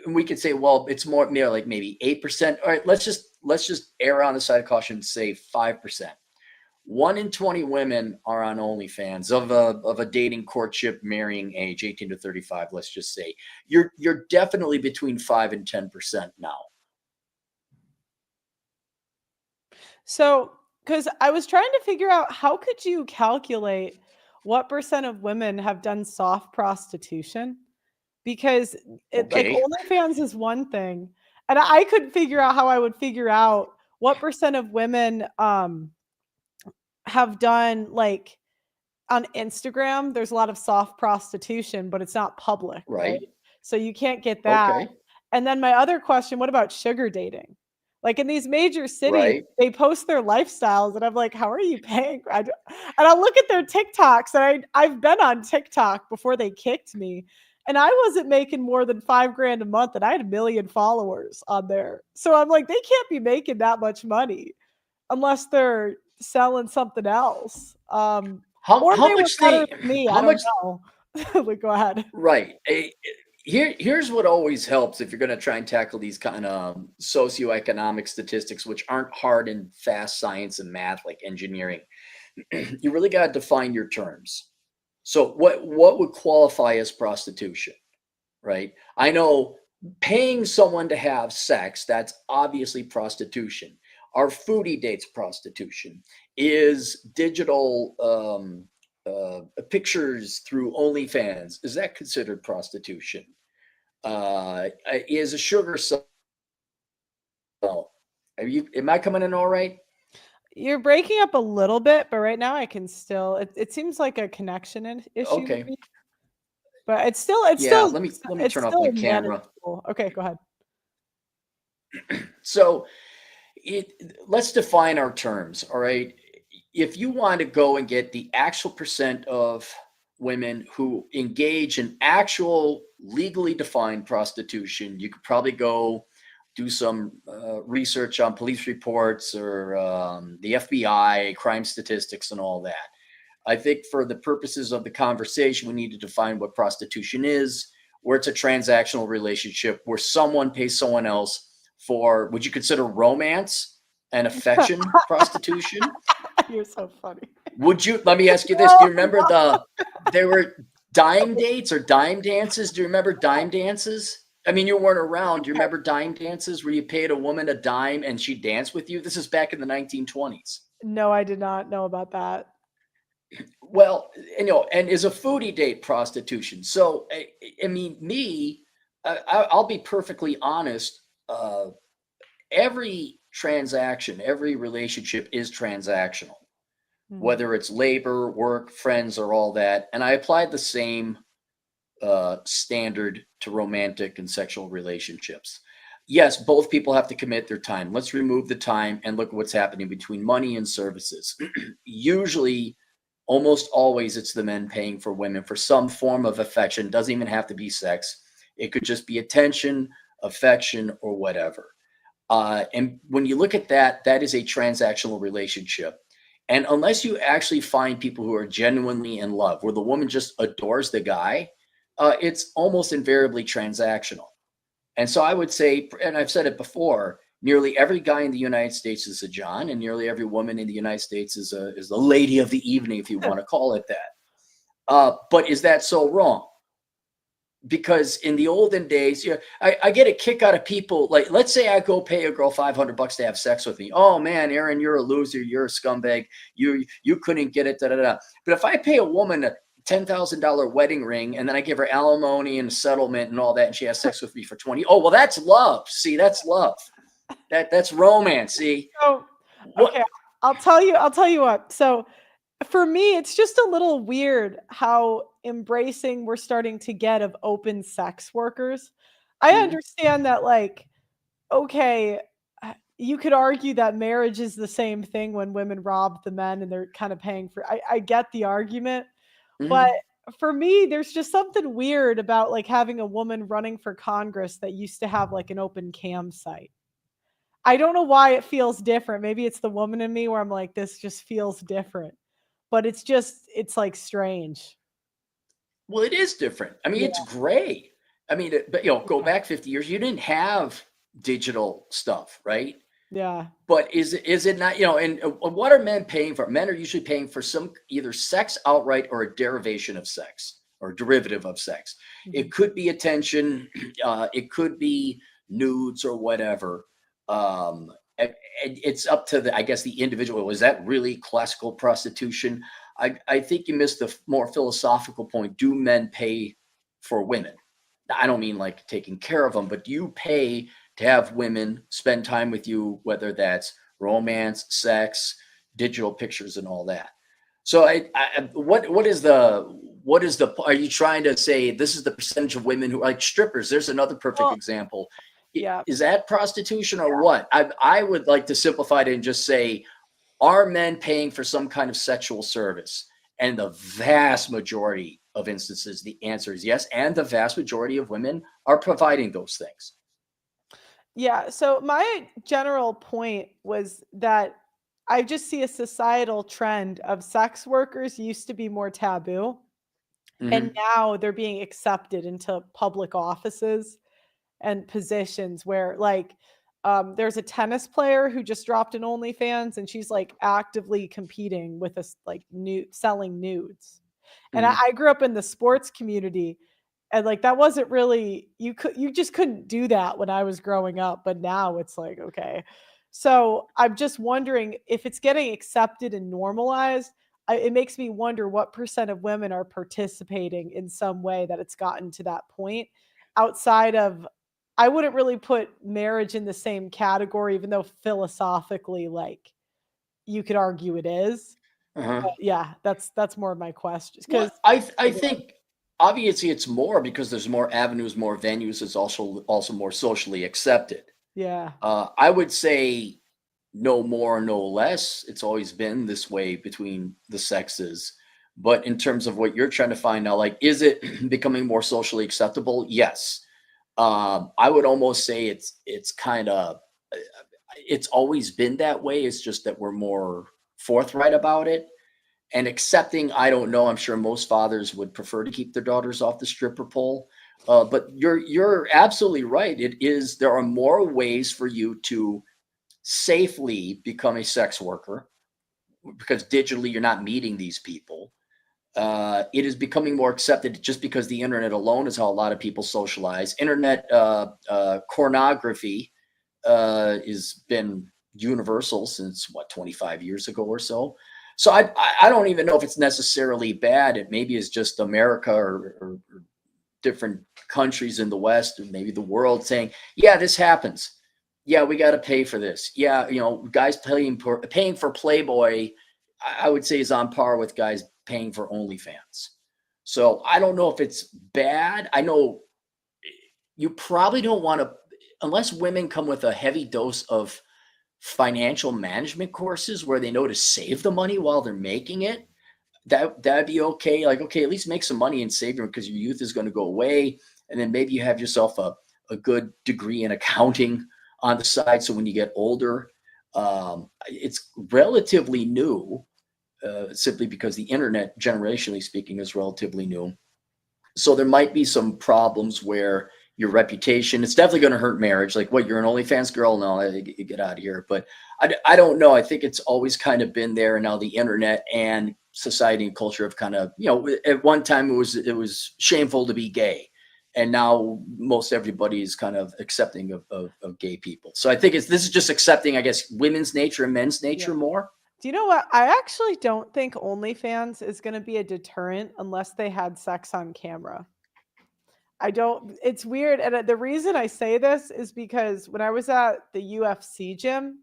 And we could say, well, it's more like maybe 8%. All right, let's just err on the side of caution and say 5%. 1 in 20 women are on OnlyFans of a dating, courtship, marrying age, 18 to 35. Let's just say you're definitely between 5 and 10% now. So, because I was trying to figure out how could you calculate what percent of women have done soft prostitution? Because like OnlyFans is one thing, and I couldn't figure out how I would figure out what percent of women have done like on Instagram. There's a lot of soft prostitution, but it's not public, right? So you can't get that. Okay. And then my other question: what about sugar dating? Like in these major cities, they post their lifestyles, and I'm like, how are you paying? And I look at their TikToks, and I've been on TikTok before they kicked me, and I wasn't making more than $5,000 a month, and I had 1 million followers on there. So I'm like, they can't be making that much money unless they're selling something else. Or how they much were better they than me. how I don't much know. Like, go ahead. right. Here's what always helps if you're going to try and tackle these kind of socioeconomic statistics, which aren't hard and fast science and math like engineering. You really got to define your terms. So what would qualify as prostitution, right? I know paying someone to have sex, that's obviously prostitution. Are foodie dates prostitution? Is digital pictures through OnlyFans, is that considered prostitution? Is a sugar sale? Am I coming in all right? You're breaking up a little bit, but right now I can still. It seems like a connection issue, Okay. maybe. But it's Yeah, let me turn off my camera. manageable. Okay, go ahead. So let's define our terms, all right? If you want to go and get the actual percent of women who engage in actual legally defined prostitution, you could probably go do some research on police reports or the FBI, crime statistics, and all that. I think for the purposes of the conversation, we need to define what prostitution is, where it's a transactional relationship, where someone pays someone else for, would you consider romance and affection prostitution? You're so funny. Would you, let me ask you this. Do you remember there were dime dates or dime dances? Do you remember dime dances? I mean, you weren't around. Do you remember dime dances where you paid a woman a dime and she danced with you? This is back in the 1920s. No, I did not know about that. Well, and is a foodie date prostitution? So, I mean, I'll be perfectly honest. Every transaction, every relationship is transactional, whether it's labor, work, friends, or all that. And I applied the same standard to romantic and sexual relationships. Yes, both people have to commit their time. Let's remove the time and look at what's happening between money and services. Usually, almost always, it's the men paying for women for some form of affection. Doesn't even have to be sex. It could just be attention, affection, or whatever. And when you look at that, that is a transactional relationship. And unless you actually find people who are genuinely in love, where the woman just adores the guy, it's almost invariably transactional. And so I would say, and I've said it before, nearly every guy in the United States is a John, and nearly every woman in the United States is the lady of the evening, if you want to call it that. But is that so wrong? Because in the olden days, I get a kick out of people. Like, let's say I go pay a girl $500 to have sex with me. Oh man, Aaron, you're a loser. You're a scumbag. You couldn't get it. Da, da, da. But if I pay a woman a $10,000 wedding ring and then I give her alimony and settlement and all that, and she has sex with me for 20, oh well, that's love. See, that's love. That's romance. See. So, okay, I'll tell you what. So for me, it's just a little weird how embracing we're starting to get of open sex workers. I understand that, like, okay, you could argue that marriage is the same thing when women rob the men and they're kind of paying for. I get the argument, but for me, there's just something weird about like having a woman running for Congress that used to have like an open cam site. I don't know why it feels different. Maybe it's the woman in me where I'm like, this just feels different. But it's like strange. Well, it is different. I mean, it's gray. I mean, but go back 50 years, you didn't have digital stuff, right? Yeah. But is it not, and what are men paying for? Men are usually paying for some either sex outright or a derivation of sex or derivative of sex. It could be attention. It could be nudes or whatever. It's up to the individual. Was that really classical prostitution? I think you missed the more philosophical point. Do men pay for women? I don't mean like taking care of them, but do you pay to have women spend time with you, whether that's romance, sex, digital pictures, and all that? So what is the, are you trying to say this is the percentage of women who are like strippers? There's another perfect example. Yeah. Is that prostitution or what? I would like to simplify it and just say, are men paying for some kind of sexual service? And the vast majority of instances, the answer is yes. And the vast majority of women are providing those things. Yeah. So my general point was that I just see a societal trend of sex workers used to be more taboo, and now they're being accepted into public offices and positions where, like, there's a tennis player who just dropped an OnlyFans, and she's like actively competing with us, like selling nudes. And I grew up in the sports community, and like that wasn't really you just couldn't do that when I was growing up, but now it's like okay. So I'm just wondering if it's getting accepted and normalized. It makes me wonder what percent of women are participating in some way that it's gotten to that point outside of I wouldn't really put marriage in the same category, even though philosophically, like, you could argue it is. But yeah, that's more of my question. Because I think obviously it's more because there's more avenues, more venues. It's also more socially accepted. yeah, I would say no more, no less. It's always been this way between the sexes. But in terms of what you're trying to find out, like, is it becoming more socially acceptable? Yes. I would almost say it's kind of it's always been that way. It's just that we're more forthright about it and accepting. I don't know. I'm sure most fathers would prefer to keep their daughters off the stripper pole. But you're absolutely right. It is. There are more ways for you to safely become a sex worker because digitally you're not meeting these people. It is becoming more accepted just because the internet alone is how a lot of people socialize. Internet pornography has been universal since 25 years ago or so. So I don't even know if it's necessarily bad. It maybe is just America or different countries in the West or maybe the world saying, yeah, this happens. Yeah, we got to pay for this. Yeah, guys paying for Playboy, I would say is on par with guys paying for OnlyFans. So I don't know if it's bad. I know you probably don't want to, unless women come with a heavy dose of financial management courses where they know to save the money while they're making it. That'd be okay. Like, okay, at least make some money and save it because your youth is going to go away. And then maybe you have yourself a good degree in accounting on the side. So when you get older, it's relatively new, simply because the internet, generationally speaking, is relatively new. So there might be some problems where your reputation, it's definitely going to hurt marriage. Like, what, you're an OnlyFans girl? No, get out of here. But I don't know. I think it's always kind of been there. And now the internet and society and culture have kind of, at one time it was shameful to be gay. And now most everybody is kind of accepting of gay people. So I think this is just accepting, I guess, women's nature and men's nature more. Do you know what? I actually don't think OnlyFans is going to be a deterrent unless they had sex on camera. I don't, it's weird. And the reason I say this is because when I was at the UFC gym,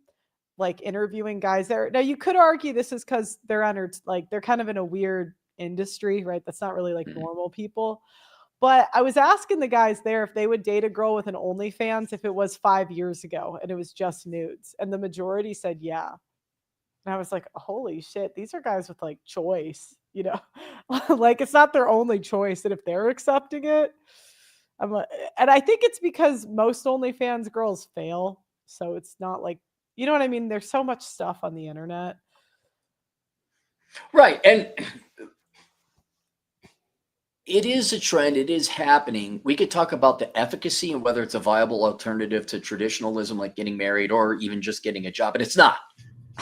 like interviewing guys there, now you could argue this is because they're they're kind of in a weird industry, right? That's not really like normal people. But I was asking the guys there if they would date a girl with an OnlyFans if it was 5 years ago and it was just nudes. And the majority said yeah. And I was like, holy shit, these are guys with like choice, like it's not their only choice. And if they're accepting it, I'm like, and I think it's because most OnlyFans girls fail. So it's not like, you know what I mean? There's so much stuff on the internet. Right. And it is a trend. It is happening. We could talk about the efficacy and whether it's a viable alternative to traditionalism, like getting married or even just getting a job. And it's not.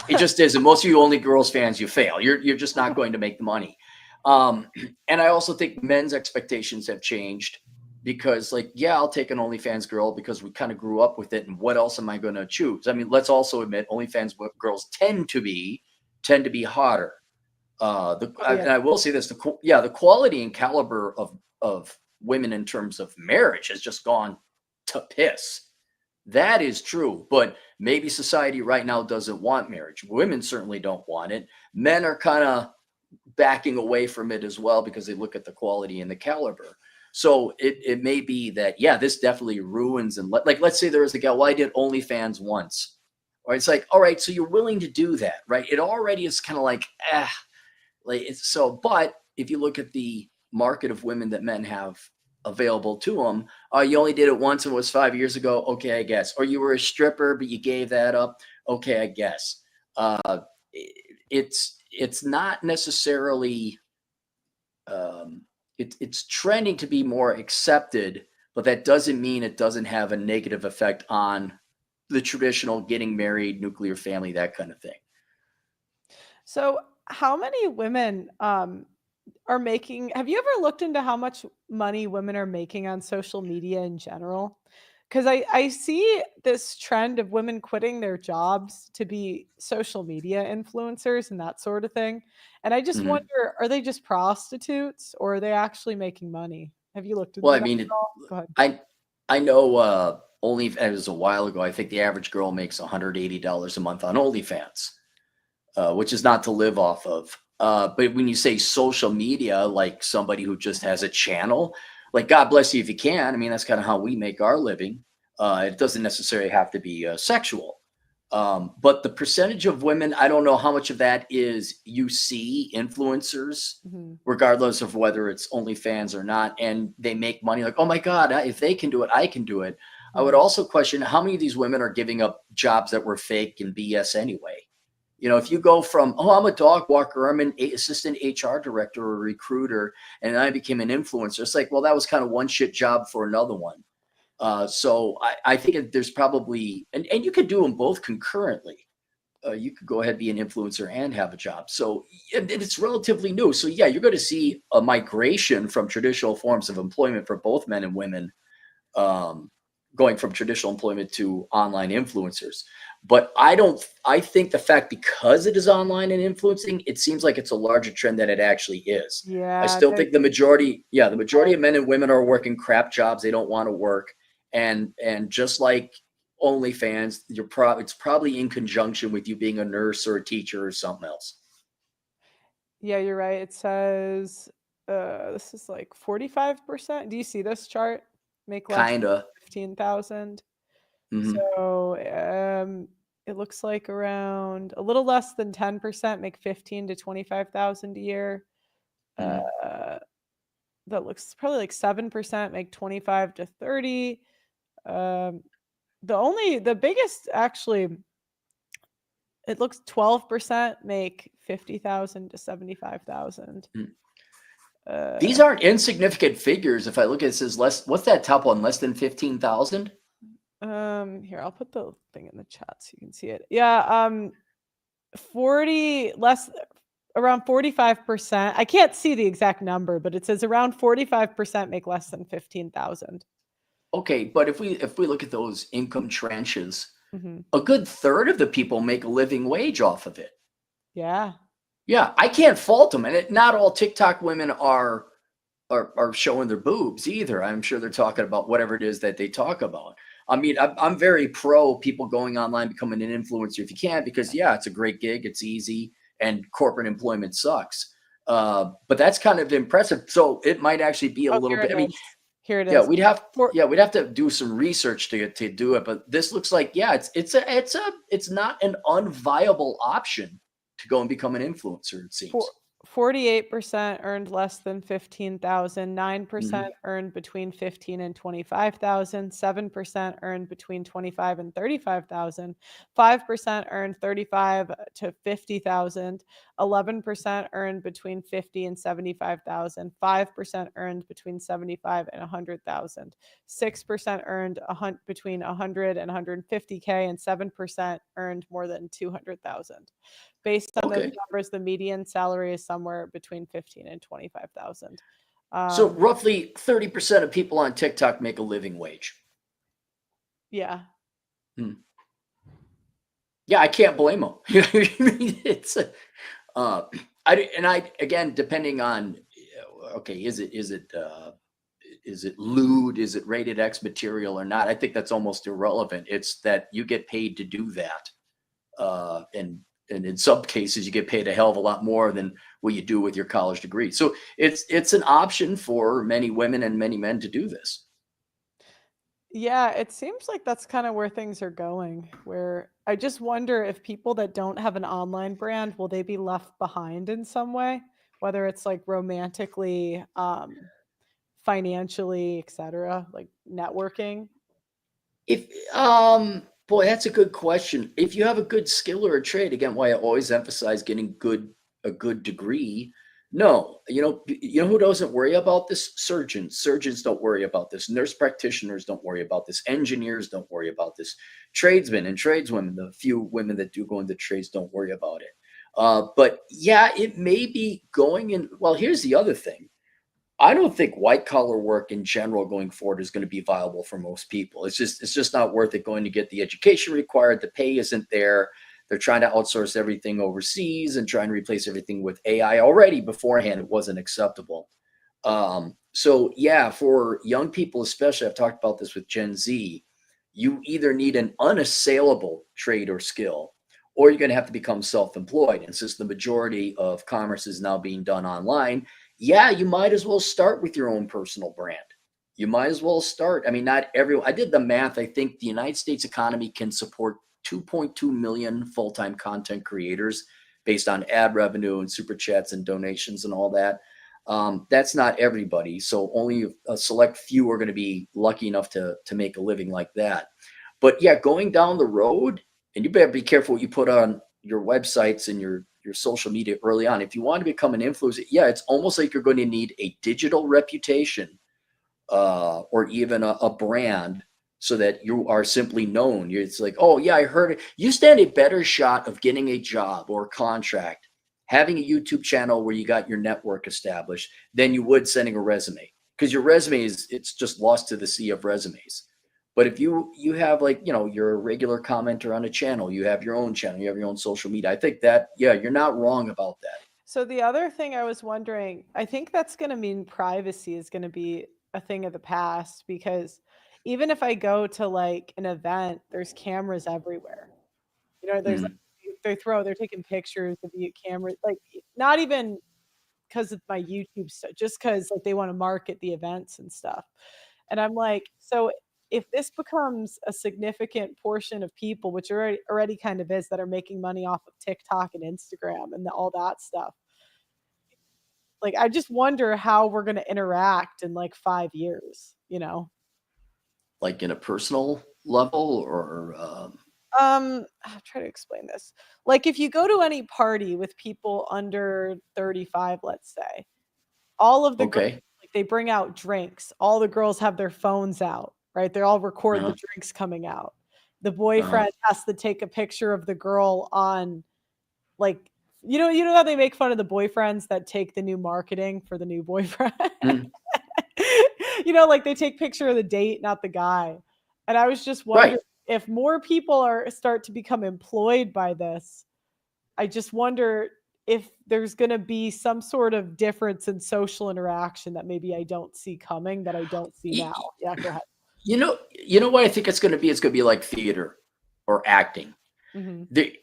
It just isn't. Most of you only girls fans, you fail. You're just not going to make the money. And I also think men's expectations have changed because, like, yeah, I'll take an OnlyFans girl because we kind of grew up with it. And what else am I going to choose? I mean, let's also admit OnlyFans girls tend to be hotter. And I will say this: the quality and caliber of women in terms of marriage has just gone to piss. That is true, but maybe society right now doesn't want marriage. Women certainly don't want it. Men are kind of backing away from it as well because they look at the quality and the caliber. So it may be that, yeah, this definitely ruins. And like, let's say there was a gal, well, I did OnlyFans once. Or it's like, all right, so you're willing to do that, right? It already is kind of like, but if you look at the market of women that men have available to them, you only did it once and it was 5 years ago. Okay, I guess. Or you were a stripper, but you gave that up. Okay, I guess. uh, it's not necessarily it's trending to be more accepted, but that doesn't mean it doesn't have a negative effect on the traditional getting married, nuclear family, that kind of thing. So, how many women are making? Have you ever looked into how much money women are making on social media in general? Because I see this trend of women quitting their jobs to be social media influencers and that sort of thing. And I just Mhm. wonder, are they just prostitutes or are they actually making money? Have you looked Well, into I that mean, at all? Go ahead. I know only it was a while ago. I think the average girl makes $180 a month on OnlyFans, which is not to live off of. But when you say social media, like somebody who just has a channel, like God bless you if you can. I mean, that's kind of how we make our living. It doesn't necessarily have to be sexual. But the percentage of women, I don't know how much of that is you see influencers, Mhm. regardless of whether it's OnlyFans or not, and they make money like, oh my God, if they can do it, I can do it. I would Mhm. also question how many of these women are giving up jobs that were fake and BS anyway. You know, if you go from, oh, I'm a dog walker, I'm an assistant HR director or a recruiter, and I became an influencer, it's like, well, that was kind of one shit job for another one. So I think there's probably, and you could do them both concurrently. You could go ahead and be an influencer and have a job. So it's relatively new. So yeah, you're going to see a migration from traditional forms of employment for both men and women, going from traditional employment to online influencers. But I think the fact because it is online and influencing, it seems like it's a larger trend than it actually is. I Yeah, still think the majority of men and women are working crap jobs they don't want to work. And just like OnlyFans, it's probably in conjunction with you being a nurse or a teacher or something else. yeah, you're right. It says this is like 45%. Do you see this chart? Make less than Kinda. 15,000. Mhm. So it looks like around a little less than 10% make 15 to 25,000 a year. Mhm. That looks probably like 7% make 25 to 30. The biggest actually, it looks 12% make 50,000 to 75,000. These aren't insignificant figures. If I look at it, it says less. What's that top one? Less than 15,000? Here, I'll put the thing in the chat so you can see it. Yeah, 40 less around 45%. I can't see the exact number, but it says around 45% make less than 15,000. Okay, but if we look at those income tranches, Mhm. a good third of the people make a living wage off of it. Yeah. Yeah, I can't fault them. And not all TikTok women are showing their boobs either. I'm sure they're talking about whatever it is that they talk about. I mean, I'm very pro people going online, becoming an influencer if you can, because yeah, it's a great gig, it's easy, and corporate employment sucks. But that's kind of impressive. So it might actually be a Oh, little here bit. it I mean, is. Here it yeah, is. we'd have to do some research to do it. But this looks like, yeah, it's not an unviable option to go and become an influencer. It seems. 48% earned less than 15,000, 9% Mhm. earned between 15 and 25,000, 7% earned between 25 and 35,000, 5% earned 35 to 50,000, 11% earned between 50 and 75,000, 5% earned between 75 and 100,000, 6% earned between 100 and 150K, and 7% earned more than 200,000. Based on those Okay. numbers, the median salary is somewhere between 15 and 25,000. So roughly 30% of people on TikTok make a living wage. Yeah. Hmm. Yeah, I can't blame them. You know what I mean? It's again, depending on, okay, is it lewd? Is it rated X material or not? I think that's almost irrelevant. It's that you get paid to do that. And in some cases you get paid a hell of a lot more than what you do with your college degree. So it's an option for many women and many men to do this. Yeah, it seems like that's kind of where things are going, where I just wonder if people that don't have an online brand, will they be left behind in some way, whether it's like romantically, financially, etc., like networking? If Boy, that's a good question. If you have a good skill or a trade, again, why I always emphasize getting a good degree. No, you know who doesn't worry about this? Surgeons. Surgeons don't worry about this. Nurse practitioners don't worry about this. Engineers don't worry about this. Tradesmen and tradeswomen, the few women that do go into trades, don't worry about it. But yeah, it may be going in. Well, here's the other thing. I don't think white collar work in general going forward is going to be viable for most people. It's just not worth it going to get the education required. The pay isn't there. They're trying to outsource everything overseas and trying to replace everything with AI. Already beforehand, it wasn't acceptable. So yeah, for young people especially, I've talked about this with Gen Z, you either need an unassailable trade or skill, or you're going to have to become self-employed. And since the majority of commerce is now being done online, yeah, you might as well start with your own personal brand. You might as well start. I mean, not everyone. I did the math. I think the United States economy can support 2.2 million full-time content creators based on ad revenue and super chats and donations and all that. That's not everybody. So only a select few are going to be lucky enough to make a living like that. But yeah, going down the road, and you better be careful what you put on your websites and your social media early on. If you want to become an influencer, yeah, it's almost like you're going to need a digital reputation or even a brand so that you are simply known. It's like, oh yeah, I heard it. You stand a better shot of getting a job or a contract, having a YouTube channel where you got your network established than you would sending a resume. Because your resume it's just lost to the sea of resumes. But if you have like, you're a regular commenter on a channel, you have your own channel, you have your own social media. I think that, yeah, you're not wrong about that. So the other thing I was wondering, I think that's going to mean privacy is going to be a thing of the past, because even if I go to like an event, there's cameras everywhere. There's they're taking pictures of you, cameras, like not even because of my YouTube stuff, just because like they want to market the events and stuff. And I'm like, so if this becomes a significant portion of people, which already kind of is, that are making money off of TikTok and Instagram and all that stuff, like I just wonder how we're going to interact in like 5 years, Like in a personal level or I'll try to explain this. Like if you go to any party with people under 35, let's say, all of the girls, like they bring out drinks. All the girls have their phones out, right? They all record the drinks coming out. The boyfriend has to take a picture of the girl on, like, you know how they make fun of the boyfriends that take the new marketing for the new boyfriend? Like they take picture of the date, not the guy. And I was just wondering if more people start to become employed by this. I just wonder if there's going to be some sort of difference in social interaction that maybe I don't see coming, that I don't see now. Yeah, go ahead. You know what I think it's going to be? It's going to be like theater or acting.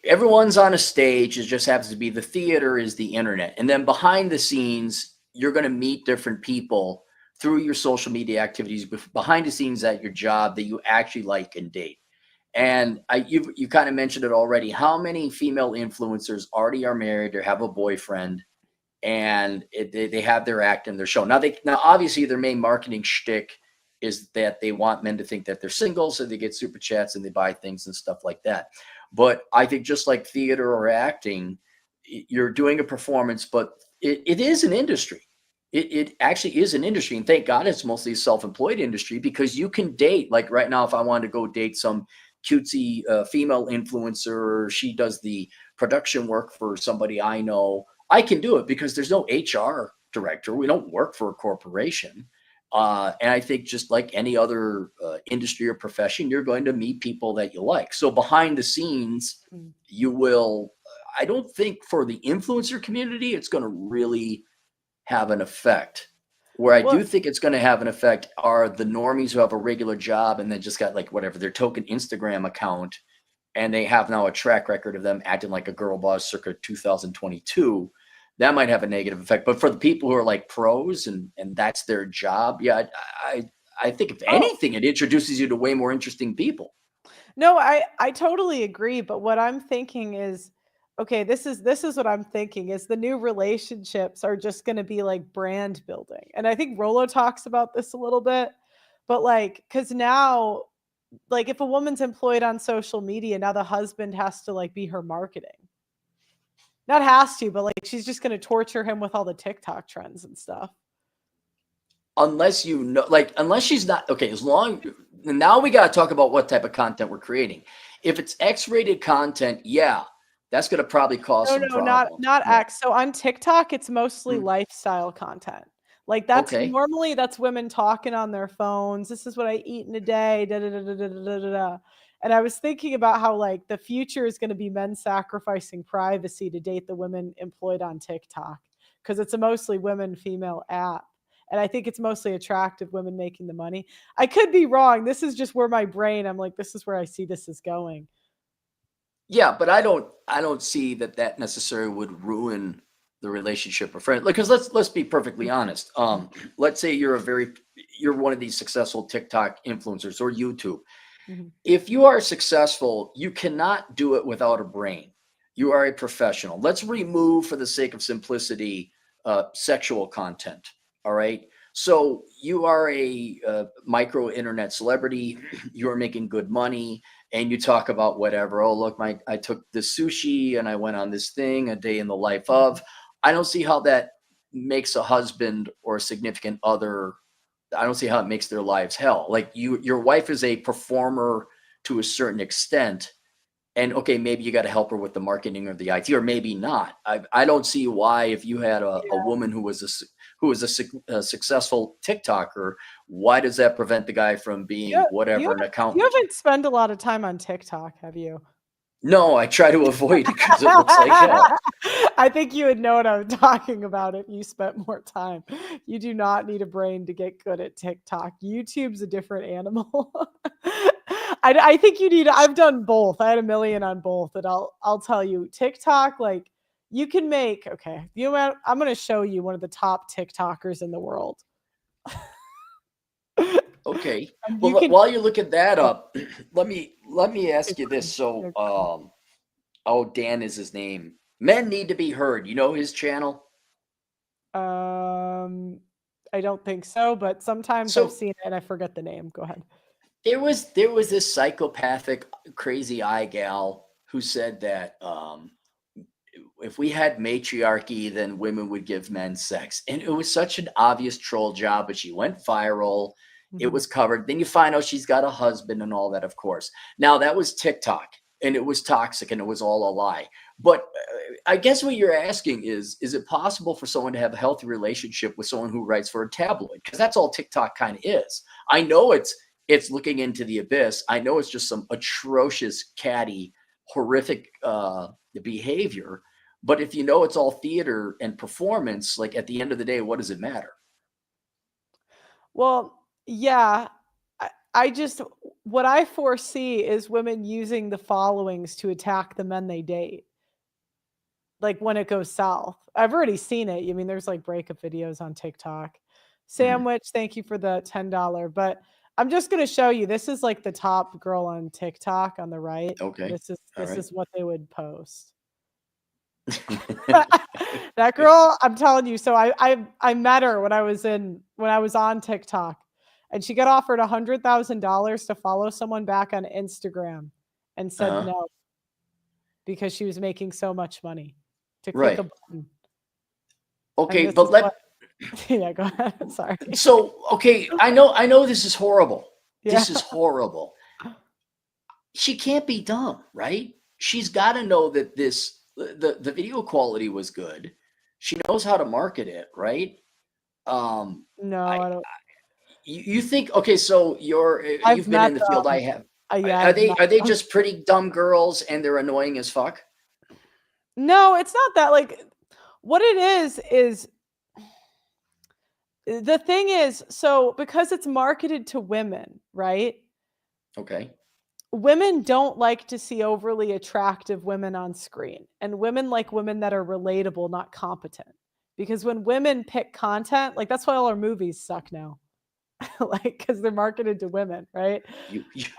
Everyone's on a stage. It just happens to be the theater is the internet. And then behind the scenes, you're going to meet different people through your social media activities behind the scenes at your job that you actually like and date. And you kind of mentioned it already. How many female influencers already are married or have a boyfriend, and they have their act in their show? Now obviously their main marketing shtick is that they want men to think that they're single, so they get super chats and they buy things and stuff like that. But I think just like theater or acting, you're doing a performance, but it is an industry. It actually is an industry, and thank God it's mostly a self-employed industry, because you can date. Like right now, if I wanted to go date some cutesy female influencer, she does the production work for somebody I know, I can do it because there's no HR director. We don't work for a corporation. And I think just like any other industry or profession, you're going to meet people that you like. So behind the scenes, you will, I don't think for the influencer community, it's going to really have an effect. Where I do think it's going to have an effect are the normies who have a regular job and then just got like whatever their token Instagram account, and they have now a track record of them acting like a girl boss circa 2022. That might have a negative effect. But for the people who are like pros and that's their job, yeah, I think if anything, it introduces you to way more interesting people. No, I totally agree. But what I'm thinking is, okay, this is what I'm thinking is the new relationships are just going to be like brand building. And I think Rolo talks about this a little bit, but like, cause now like if a woman's employed on social media, now the husband has to like be her marketing. Not has to, but like she's just going to torture him with all the TikTok trends and stuff. Unless you know, like, unless she's not okay. As long now we got to talk about what type of content we're creating. If it's X-rated content, yeah, that's going to probably cause some problems. Not Yeah. X. So on TikTok, it's mostly lifestyle content. Like that's Okay. normally that's women talking on their phones. This is what I eat in a day. Da, da, da, da, da, da, da, da. And I was thinking about how like the future is going to be men sacrificing privacy to date the women employed on TikTok because it's a mostly women female app. And I think it's mostly attractive women making the money. I could be wrong. This is just where my brain, I'm like, this is where I see this is going. Yeah, but I don't see that necessarily would ruin the relationship or friend. Because let's be perfectly honest. Let's say you're one of these successful TikTok influencers or YouTube. Mm-hmm. If you are successful, you cannot do it without a brain. You are a professional. Let's remove, for the sake of simplicity, sexual content. All right. So you are a micro internet celebrity. You are making good money, and you talk about whatever. Oh, look, I took this sushi and I went on this thing, a day in the life of. I don't see how that makes a husband or a significant other. I don't see how it makes their lives hell. Like your wife is a performer to a certain extent. And okay, maybe you got to help her with the marketing or the IT, or maybe not. I don't see why, if you had a woman who was a successful TikToker, why does that prevent the guy from being an accountant? You haven't spent a lot of time on TikTok, have you? No, I try to avoid it because it looks like hell. I think you would know what I'm talking about if you spent more time. You do not need a brain to get good at TikTok. YouTube's a different animal. I think you need. I've done both. I had 1 million on both, and I'll tell you, TikTok, like you can make. Okay, I'm going to show you one of the top TikTokers in the world. Okay. Well, while you're looking that up, let me ask you this. So, Dan is his name. Men Need to Be Heard. You know his channel? I don't think so, but sometimes I've seen it and I forget the name. Go ahead. There was this psychopathic, crazy eye gal who said that if we had matriarchy, then women would give men sex, and it was such an obvious troll job. But she went viral. It was covered. Then you find out she's got a husband and all that, of course. Now, that was TikTok, and it was toxic, and it was all a lie. But I guess what you're asking is it possible for someone to have a healthy relationship with someone who writes for a tabloid? Because that's all TikTok kind of is. I know it's looking into the abyss. I know it's just some atrocious, catty, horrific behavior. But if you know it's all theater and performance, like at the end of the day, what does it matter? Well, yeah, I just, what I foresee is women using the followings to attack the men they date. Like when it goes south. I've already seen it. I mean, there's like breakup videos on TikTok. Sandwich, thank you for the $10. But I'm just going to show you. This is like the top girl on TikTok on the right. Okay. This is what they would post. That girl, I'm telling you. So I met her when I was on TikTok, and she got offered $100,000 to follow someone back on Instagram, and said no because she was making so much money to click a button. Okay, but yeah, go ahead. Sorry. So okay, I know this is horrible. Yeah. This is horrible. She can't be dumb, right? She's got to know that the video quality was good. She knows how to market it, right? No, I don't. You think, okay, so you've been in the field. I have. Yeah, are they just pretty dumb girls and they're annoying as fuck? No, it's not that. Like, what it is the thing is, so because it's marketed to women, right? Okay. Women don't like to see overly attractive women on screen, and women like women that are relatable, not competent. Because when women pick content, like that's why all our movies suck now. Like, because they're marketed to women, right?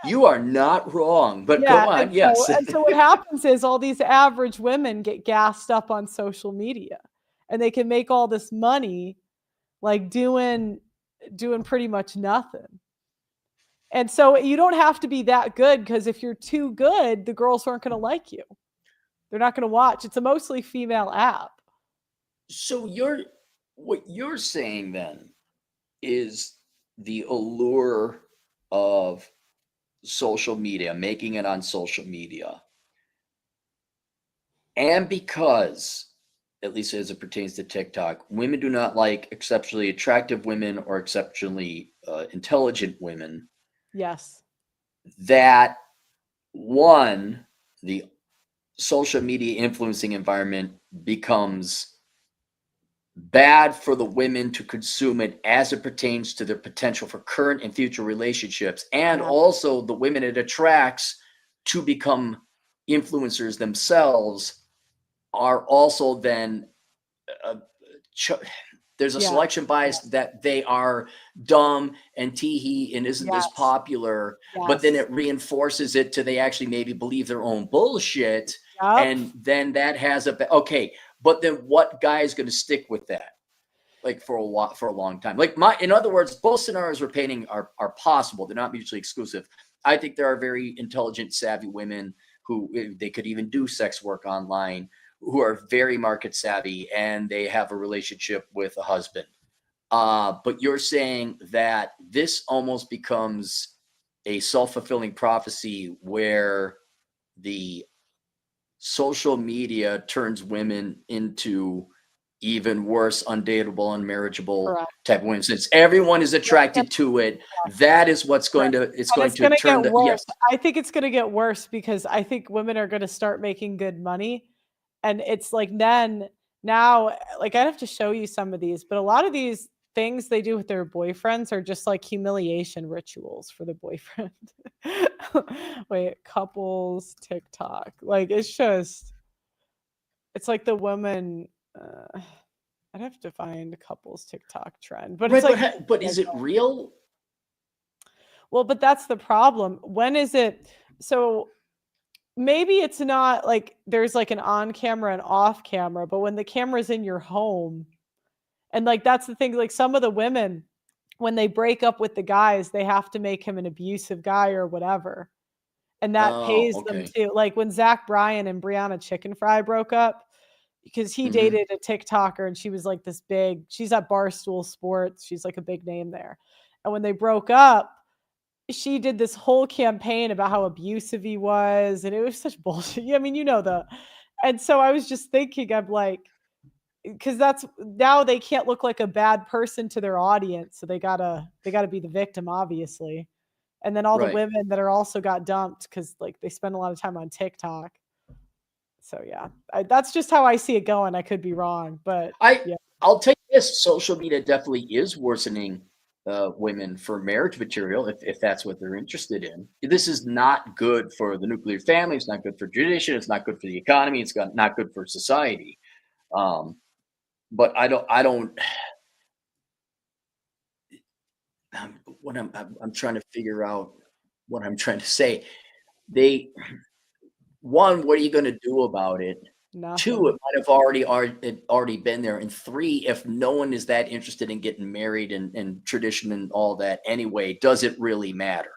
You are not wrong, but go on. Yes. And so what happens is all these average women get gassed up on social media, and they can make all this money, like doing pretty much nothing. And so you don't have to be that good, because if you're too good, the girls aren't going to like you. They're not going to watch. It's a mostly female app. So what you're saying then is the allure of social media, making it on social media. And because, at least as it pertains to TikTok, women do not like exceptionally attractive women or exceptionally intelligent women. Yes. That one, the social media influencing environment becomes bad for the women to consume it as it pertains to their potential for current and future relationships, and also the women it attracts to become influencers themselves are also then there's a selection bias that they are dumb and teehee and isn't this popular, but then it reinforces it to they actually maybe believe their own bullshit. And then that has okay, but then what guy is going to stick with that? Like for a long time. Like in other words, both scenarios we're painting are possible. They're not mutually exclusive. I think there are very intelligent, savvy women who they could even do sex work online, who are very market savvy and they have a relationship with a husband. But you're saying that this almost becomes a self-fulfilling prophecy where the social media turns women into even worse, undateable, unmarriageable type of women. Since everyone is attracted to it, that is what's going to turn get worse. I think it's going to get worse because I think women are going to start making good money. And it's like now, like I'd have to show you some of these, but a lot of these things they do with their boyfriends are just like humiliation rituals for the boyfriend. Wait, couples TikTok. Like it's like the woman. I'd have to find a couples TikTok trend, but it's like, but is it real? Well, but that's the problem. When is it? So maybe it's not like there's like an on camera and off camera, but when the camera's in your home, and like that's the thing, like some of the women, when they break up with the guys, they have to make him an abusive guy or whatever. And that pays them too. Like when Zach Bryan and Brianna Chicken Fry broke up, because he dated a TikToker and she was like this big, she's at Barstool Sports. She's like a big name there. And when they broke up, she did this whole campaign about how abusive he was. And it was such bullshit. I mean, and so I was just thinking, I'm like, because now they can't look like a bad person to their audience. So they gotta be the victim, obviously. And then all the women that are also got dumped because like they spend a lot of time on TikTok. So yeah, that's just how I see it going. I could be wrong, but I'll tell you this: social media definitely is worsening women for marriage material if that's what they're interested in. This is not good for the nuclear family. It's not good for tradition. It's not good for the economy. It's not good for society. But I don't. I'm trying to figure out what I'm trying to say. One, what are you going to do about it? Nothing. 2, it might have already been there. And 3, if no one is that interested in getting married and tradition and all that anyway, does it really matter?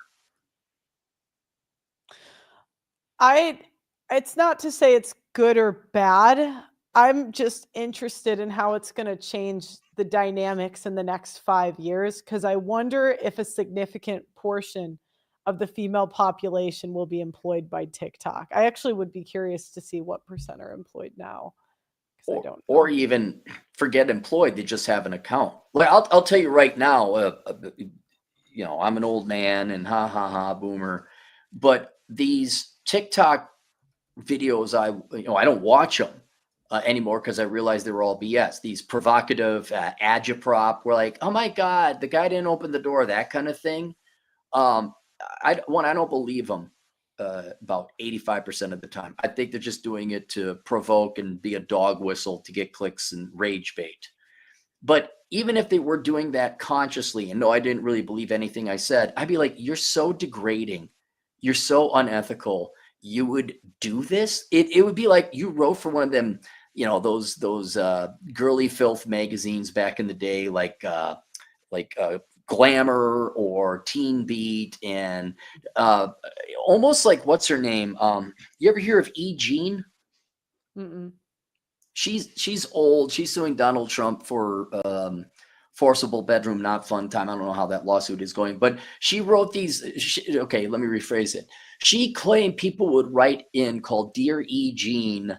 It's not to say it's good or bad. I'm just interested in how it's going to change the dynamics in the next 5 years, because I wonder if a significant portion of the female population will be employed by TikTok. I actually would be curious to see what percent are employed now. I don't know. Or even forget employed, they just have an account. Like I'll tell you right now, I'm an old man and ha boomer, but these TikTok videos, I don't watch them anymore because I realized they were all BS. These provocative agitprop, were like, oh my God, the guy didn't open the door, that kind of thing. I don't believe them about 85% of the time. I think they're just doing it to provoke and be a dog whistle to get clicks and rage bait. But even if they were doing that consciously, and no, I didn't really believe anything I said, I'd be like, you're so degrading. You're so unethical. You would do this? It would be like you wrote for one of them, those girly filth magazines back in the day, like Glamour or Teen Beat and almost like, what's her name? You ever hear of E. Jean? Mm-mm. She's old. She's suing Donald Trump for forcible bedroom not fun time. I don't know how that lawsuit is going, but she wrote these. Okay, let me rephrase it. She claimed people would write in called "Dear E. Jean,"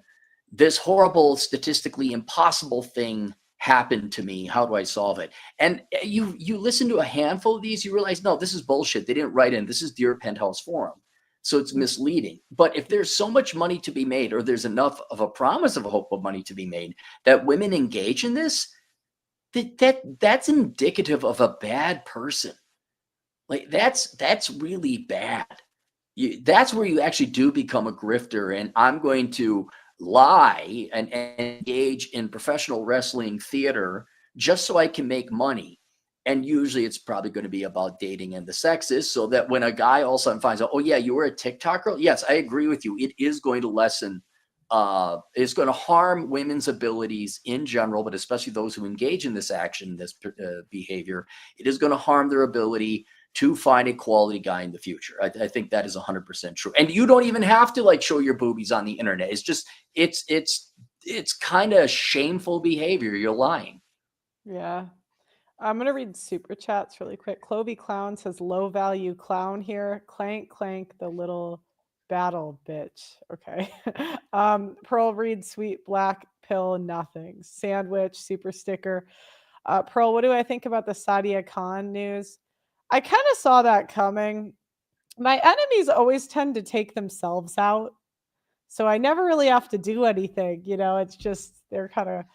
this horrible, statistically impossible thing happened to me. How do I solve it? And you listen to a handful of these, you realize, no, this is bullshit. They didn't write in. This is Dear Penthouse Forum. So it's misleading. But if there's so much money to be made, or there's enough of a promise of a hope of money to be made, that women engage in this, that's indicative of a bad person. Like that's really bad. That's where you actually do become a grifter. And I'm going to lie and engage in professional wrestling theater just so I can make money. And usually it's probably going to be about dating and the sexes, so that when a guy all of a sudden finds out, oh yeah, you were a TikTok girl. Yes, I agree with you. It is going to lessen, it's going to harm women's abilities in general, but especially those who engage in this action, this behavior. It is going to harm their ability to find a quality guy in the future. I think that is 100% true. And you don't even have to like show your boobies on the internet. It's just, it's kind of shameful behavior. You're lying. Yeah. I'm going to read super chats really quick. Clovey Clown says low value clown here. Clank, clank, the little battle bitch. Okay. Pearl reads sweet black pill, nothing. Sandwich, super sticker. Pearl, what do I think about the Sadia Khan news? I kind of saw that coming. My enemies always tend to take themselves out. So I never really have to do anything. You know, it's just they're kind of.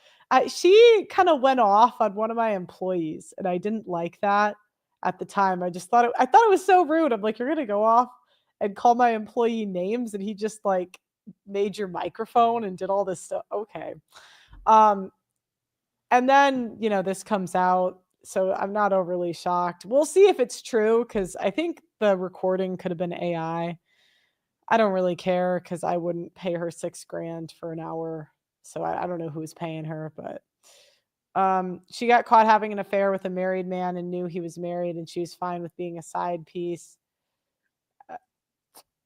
She kind of went off on one of my employees, and I didn't like that at the time. I just thought I thought it was so rude. I'm like, you're gonna go off and call my employee names, and he just like made your microphone and did all this stuff. Okay. And then, you know, this comes out, so I'm not overly shocked. We'll see if it's true, because I think the recording could have been AI. I don't really care, because I wouldn't pay her $6,000 for an hour. So I don't know who's paying her, but she got caught having an affair with a married man and knew he was married, and she was fine with being a side piece.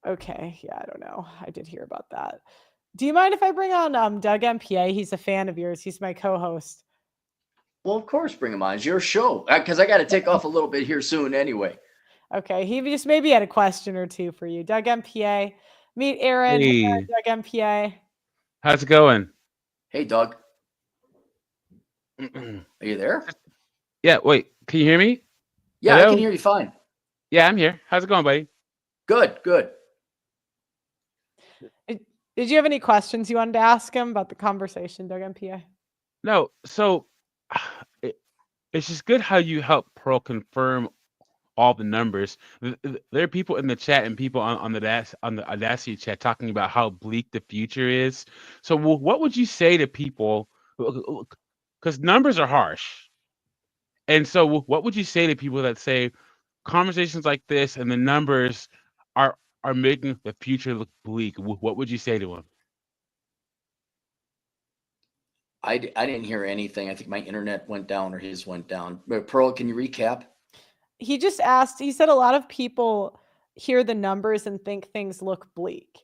Okay, yeah, I don't know. I did hear about that. Do you mind if I bring on Doug MPA? He's a fan of yours. He's my co-host. Well, of course, bring him on. It's your show, because I got to take off a little bit here soon anyway. Okay, he just maybe had a question or two for you. Doug MPA. Meet Aaron. Hey. Doug MPA. How's it going? Hey, Doug. Are you there? Yeah, wait. Can you hear me? Yeah, Hello? I can hear you fine. Yeah, I'm here. How's it going, buddy? Good, good. Did you have any questions you wanted to ask him about the conversation, Doug MPA? No, so it's just good how you help Pearl confirm all the numbers. There are people in the chat and people on the Audacity chat talking about how bleak the future is. So what would you say to people? Because numbers are harsh. And so what would you say to people that say conversations like this and the numbers are making the future look bleak? What would you say to them? I didn't hear anything. I think my internet went down or his went down. But Pearl, can you recap? He just asked, he said a lot of people hear the numbers and think things look bleak.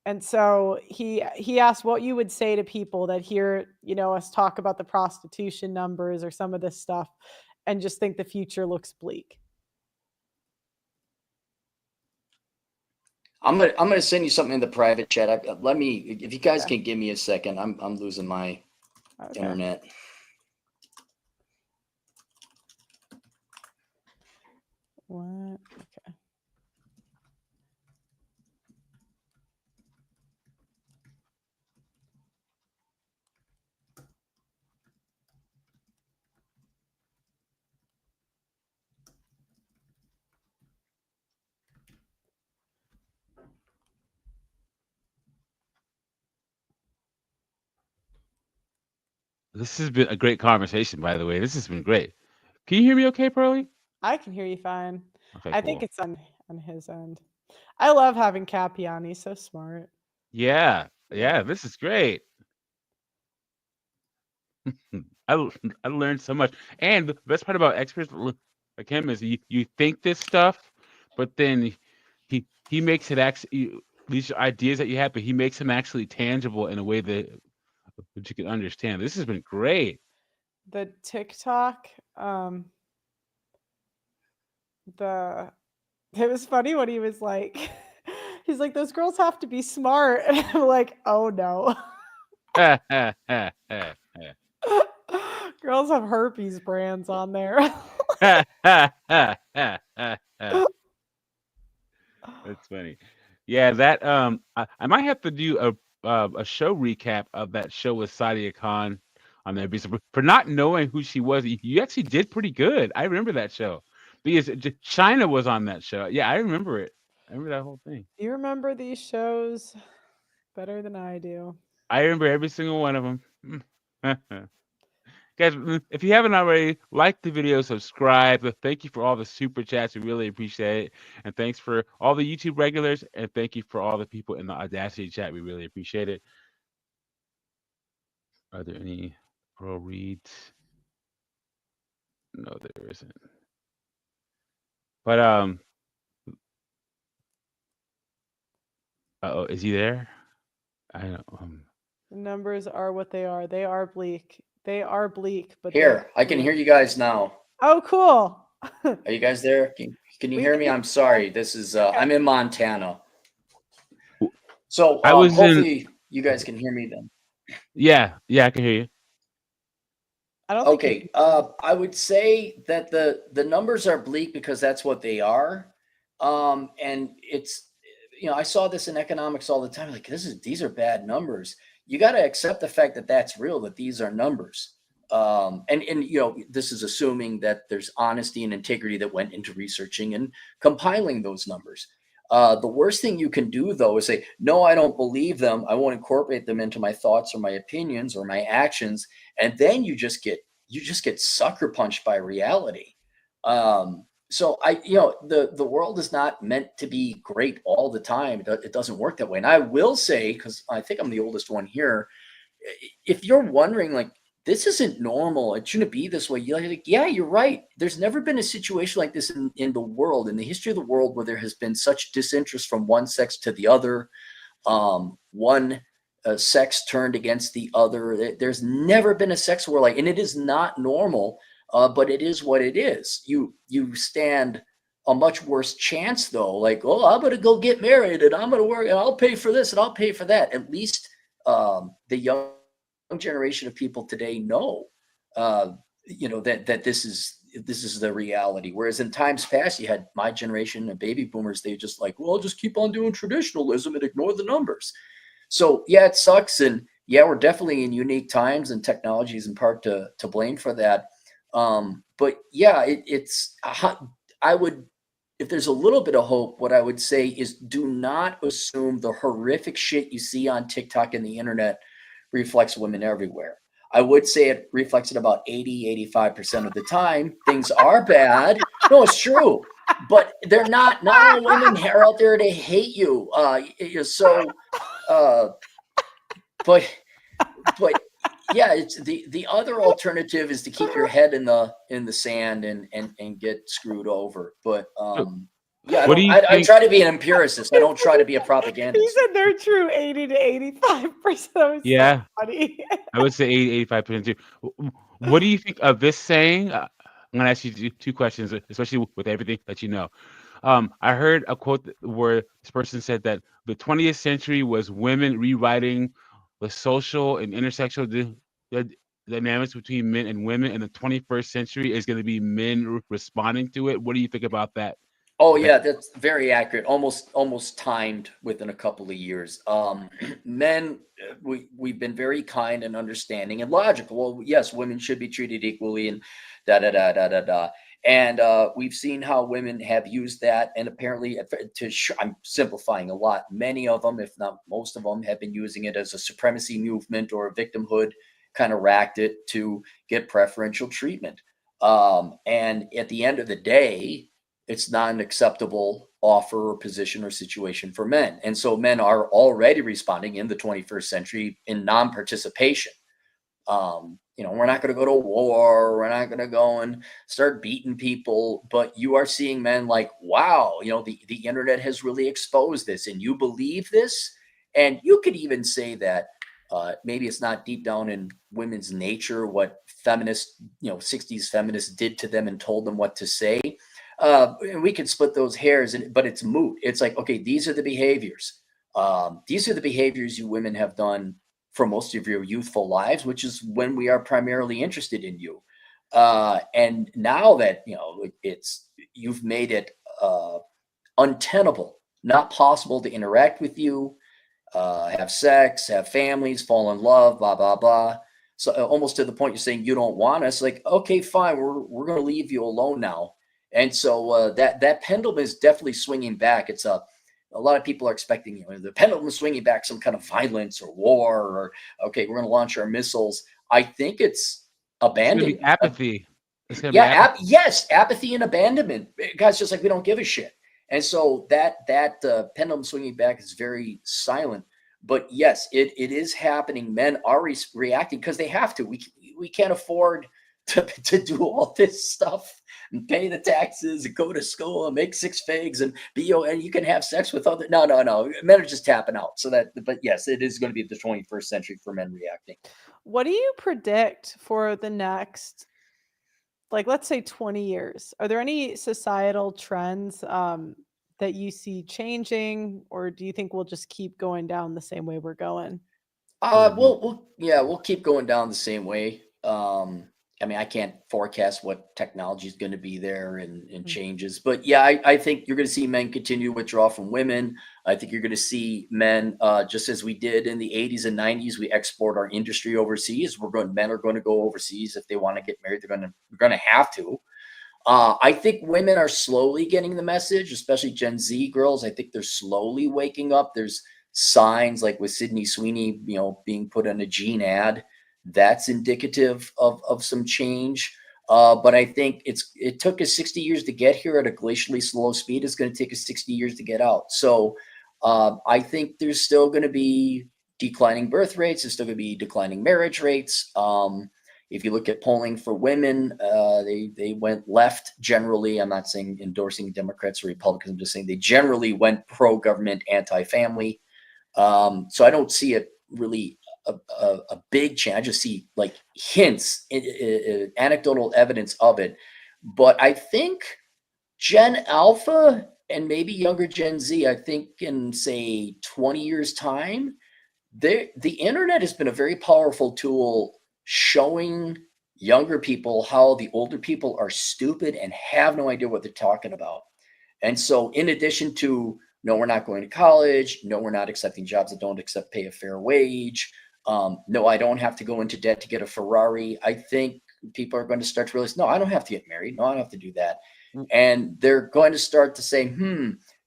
And so he asked what you would say to people that hear, you know, us talk about the prostitution numbers or some of this stuff and just think the future looks bleak. I'm gonna send you something in the private chat. If you guys can give me a second. I'm losing my internet. What? Okay. This has been a great conversation, by the way. This has been great. Can you hear me okay, Pearly? I can hear you fine. Okay, I cool. think it's on his end. I love having Cappy on. He's so smart. Yeah, this is great. I learned so much. And the best part about experts, like him is you think this stuff, but then he makes it actually these ideas that you have, but he makes them actually tangible in a way that you can understand. This has been great. The TikTok, it was funny when he was like, he's like, those girls have to be smart. And I'm like, oh no. Girls have herpes brands on there. That's funny. Yeah, that I might have to do a show recap of that show with Sadia Khan on there because for not knowing who she was, you actually did pretty good. I remember that show because China was on that show. Yeah, I remember it. I remember that whole thing. You remember these shows better than I do. I remember every single one of them. Guys, if you haven't already, like the video, subscribe. Thank you for all the super chats. We really appreciate it. And thanks for all the YouTube regulars. And thank you for all the people in the Audacity chat. We really appreciate it. Are there any pro reads? No, there isn't. But uh-oh, is he there? I don't The numbers are what they are. They are bleak. They are bleak, but Here, I can hear you guys now. Oh, cool. Are you guys there? Can you hear me? I'm sorry. This is I'm in Montana. So hopefully you guys can hear me then. Yeah, I can hear you. I don't Okay. I would say that the numbers are bleak because that's what they are. And it's, I saw this in economics all the time. Like these are bad numbers. You got to accept the fact that that's real, that these are numbers. And this is assuming that there's honesty and integrity that went into researching and compiling those numbers. The worst thing you can do, though, is say, no, I don't believe them. I won't incorporate them into my thoughts or my opinions or my actions. And then you just get sucker punched by reality. So the world is not meant to be great all the time. It doesn't work that way. And I will say, because I think I'm the oldest one here, if you're wondering, like, this isn't normal, it shouldn't be this way, you're like, yeah, you're right. There's never been a situation like this in the world, in the history of the world, where there has been such disinterest from one sex to the other, one sex turned against the other. There's never been a sex war and it is not normal. But it is what it is. You stand a much worse chance, though. Like, oh, I'm going to go get married and I'm going to work and I'll pay for this and I'll pay for that. At least the young generation of people today know, that this is the reality. Whereas in times past, you had my generation and baby boomers. They just like, well, just keep on doing traditionalism and ignore the numbers. So yeah, it sucks. And yeah, we're definitely in unique times, and technology is in part to blame for that. But yeah, I would, if there's a little bit of hope, what I would say is do not assume the horrific shit you see on TikTok and the internet reflects women everywhere. I would say it reflects it about 85% of the time. Things are bad. No, it's true, but they're not all women are out there to hate you. But yeah, it's the other alternative is to keep your head in the sand and get screwed over. But yeah, I try to be an empiricist. I don't try to be a propagandist. He said they're true 80 to 85%. Yeah, so funny. I would say 85% too. What do you think of this saying? I'm going to ask you two questions, especially with everything that you know. I heard a quote where this person said that the 20th century was women rewriting the social and intersectional dynamics between men and women, and the 21st century is going to be men responding to it. What do you think about that? Oh yeah, that's very accurate. Almost timed within a couple of years. Men, we've been very kind and understanding and logical. Well, yes, women should be treated equally, and da. And we've seen how women have used that, and apparently, I'm simplifying a lot. Many of them, if not most of them, have been using it as a supremacy movement or a victimhood kind of racket to get preferential treatment. And at the end of the day, it's not an acceptable offer or position or situation for men. And so men are already responding in the 21st century in non-participation. we're not going to go to war. We're not going to go and start beating people. But you are seeing men like, wow, the internet has really exposed this, and you believe this. And you could even say that maybe it's not deep down in women's nature what feminists, 60s feminists did to them and told them what to say. And we could split those hairs, but it's moot. It's like, okay, these are the behaviors. These are the behaviors you women have done for most of your youthful lives, which is when we are primarily interested in you. And now that, you've made it untenable, not possible to interact with you, have sex, have families, fall in love, blah, blah, blah. So almost to the point you're saying you don't want us, like, okay, fine, we're going to leave you alone now. And so that pendulum is definitely swinging back. It's a lot of people are expecting, the pendulum is swinging back, some kind of violence or war, or, okay, we're going to launch our missiles. I think it's abandonment. It's gonna be apathy. It's gonna be apathy. Yes, apathy and abandonment. Guys, just like, we don't give a shit. And so that pendulum swinging back is very silent. But yes, it is happening. Men are reacting because they have to. We can't afford to do all this stuff and pay the taxes and go to school and make six figs and and you can have sex with other. No. Men are just tapping out. But yes, it is going to be the 21st century for men reacting. What do you predict for the next, let's say 20 years? Are there any societal trends that you see changing, or do you think we'll just keep going down the same way we're going? We'll keep going down the same way. I can't forecast what technology is going to be there and changes, but I think you're going to see men continue to withdraw from women. I think you're going to see men, just as we did in the 80s and 90s, we export our industry overseas. Men are going to go overseas if they want to get married. They're going to have to. I think women are slowly getting the message, especially Gen Z girls. I think they're slowly waking up. There's signs like with Sydney Sweeney, being put on a Gene ad. That's indicative of some change. But I think it took us 60 years to get here at a glacially slow speed. It's going to take us 60 years to get out. So I think there's still going to be declining birth rates. There's still going to be declining marriage rates. If you look at polling for women, they went left generally. I'm not saying endorsing Democrats or Republicans. I'm just saying they generally went pro-government, anti-family. So I don't see it really a big change. I just see like hints, anecdotal evidence of it. But I think Gen Alpha and maybe younger Gen Z, I think in say 20 years time, the internet has been a very powerful tool showing younger people how the older people are stupid and have no idea what they're talking about. And so in addition to, no, we're not going to college, no, we're not accepting jobs that don't pay a fair wage, no, I don't have to go into debt to get a Ferrari, I think people are going to start to realize, no, I don't have to get married, no, I don't have to do that. And they're going to start to say,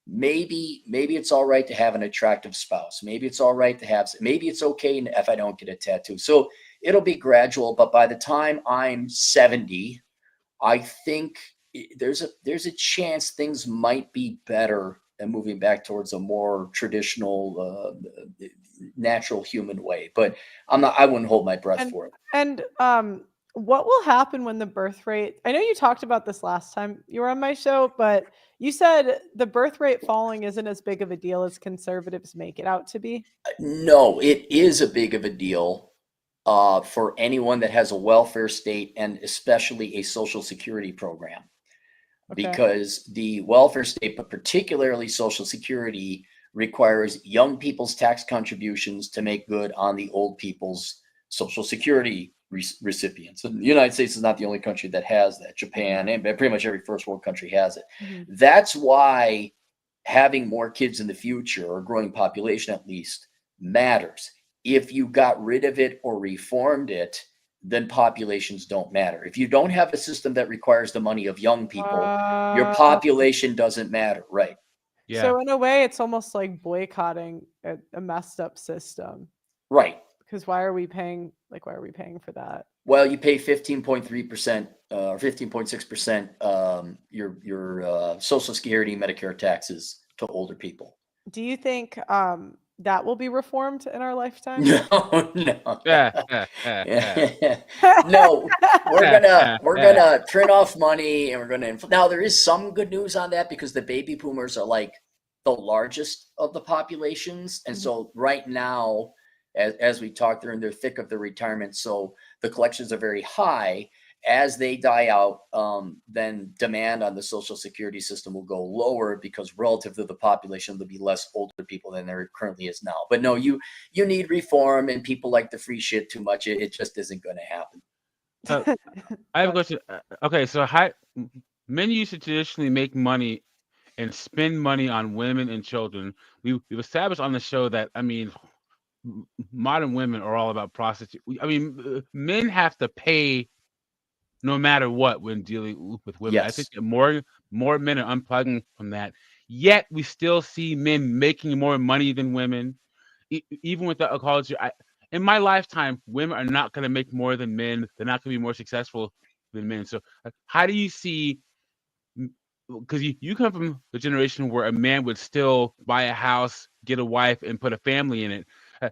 maybe it's all right to have an attractive spouse, maybe it's all right to have, maybe it's okay if I don't get a tattoo. So it'll be gradual, but by the time I'm 70, I think there's a chance things might be better and moving back towards a more traditional, natural human way. But I wouldn't hold my breath for it. And what will happen when the birth rate? I know you talked about this last time you were on my show, but you said the birth rate falling isn't as big of a deal as conservatives make it out to be. No, it is a big of a deal. For anyone that has a welfare state and especially a social security program, because the welfare state, but particularly social security, requires young people's tax contributions to make good on the old people's social security recipients. And the United States is not the only country that has that. Japan and pretty much every first world country has it. That's why having more kids in the future, or growing population at least, matters. If you got rid of it or reformed it, then populations don't matter. If you don't have a system that requires the money of young people, your population doesn't matter, right? Yeah. So in a way, it's almost like boycotting a messed up system, right? Because why are we paying for that? Well, you pay 15.3% or 15.6% your Social Security, Medicare taxes to older people. Do you think that will be reformed in our lifetime? No, no, we're gonna print off money and we're gonna now there is some good news on that because the baby boomers are like the largest of the populations, and so right now, as we talked, they're in their thick of the retirement, so the collections are very high. As they die out, then demand on the social security system will go lower because relative to the population, there'll be less older people than there currently is now. But no, you need reform, and people like the free shit too much. It just isn't going to happen. I have a question. Okay, so men used to traditionally make money and spend money on women and children. We've established on the show that, I mean, modern women are all about prostitution. I mean, men have to pay no matter what when dealing with women. Yes. I think that more men are unplugging from that. Yet we still see men making more money than women, even with the ecology. In my lifetime, women are not going to make more than men. They're not going to be more successful than men. So how do you see? Because you come from the generation where a man would still buy a house, get a wife, and put a family in it.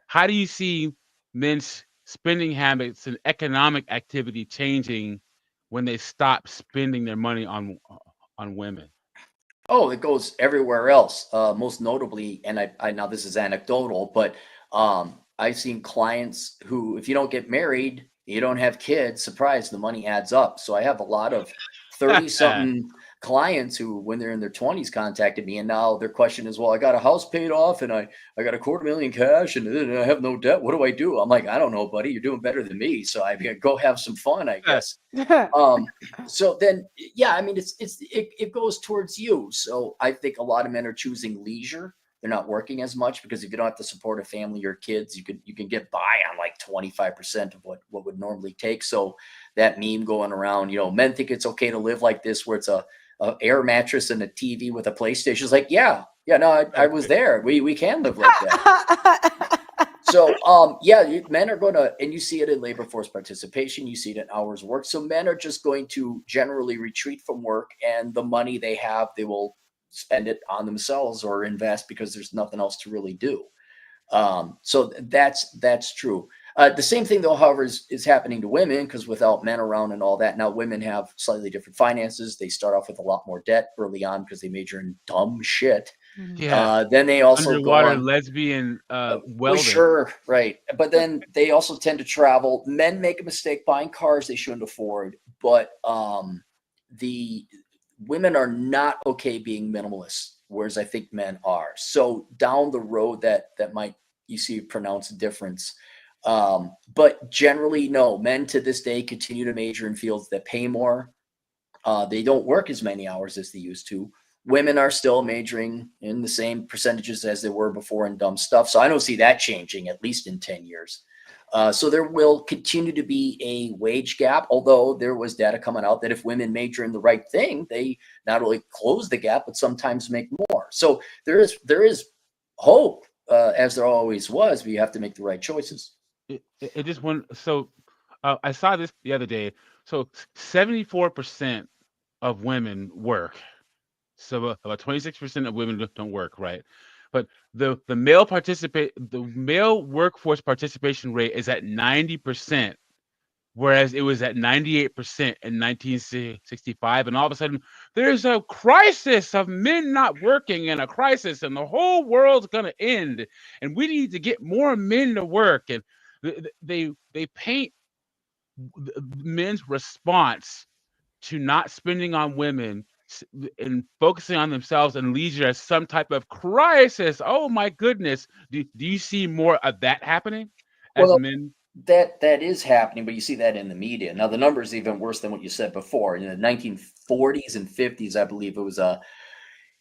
How do you see men's spending habits and economic activity changing when they stop spending their money on women? Oh, it goes everywhere else. Most notably, and I now this is anecdotal, but I've seen clients who, if you don't get married, you don't have kids, surprise, the money adds up. So I have a lot of 30-something clients who, when they're in their 20s, contacted me, and now their question is, well, I got a house paid off and I got $250,000 cash and I have no debt. What do I do? I'm like, I don't know, buddy. You're doing better than me. So I go have some fun, I guess. So then, yeah, I mean, it goes towards you. So I think a lot of men are choosing leisure. They're not working as much because if you don't have to support a family or kids, you can get by on like 25% of what would normally take. So that meme going around, men think it's okay to live like this, where it's a air mattress and a TV with a PlayStation. It's like, yeah, no, I was there. We can live like that. So, men are going to, and you see it in labor force participation, you see it in hours worked. So men are just going to generally retreat from work, and the money they have, they will spend it on themselves or invest because there's nothing else to really do. So that's true. The same thing, though, however, is happening to women, because without men around and all that, now women have slightly different finances. They start off with a lot more debt early on because they major in dumb shit. Yeah. Then they also underwater go on, lesbian well, welding. sure, right. But then they also tend to travel. Men make a mistake buying cars they shouldn't afford, but the women are not okay being minimalists, whereas I think men are. So down the road, that might, you see a pronounced difference. But generally, no, men to this day continue to major in fields that pay more. They don't work as many hours as they used to. Women are still majoring in the same percentages as they were before in dumb stuff. So I don't see that changing, at least in 10 years. So there will continue to be a wage gap, although there was data coming out that if women major in the right thing, they not only close the gap, but sometimes make more. So there is hope, as there always was, but you have to make the right choices. It just went. So I saw this the other day. So 74% of women work. So about 26% of women don't work, right? But the male workforce participation rate is at 90%, whereas it was at 98% in 1965. And all of a sudden, there's a crisis of men not working, and a crisis, and the whole world's gonna end, and we need to get more men to work. And they paint men's response to not spending on women and focusing on themselves and leisure as some type of crisis. Oh my goodness. Do you see more of that happening as men? That is happening, but you see that in the media. Now the number is even worse than what you said before. In the 1940s and 50s, I believe it was a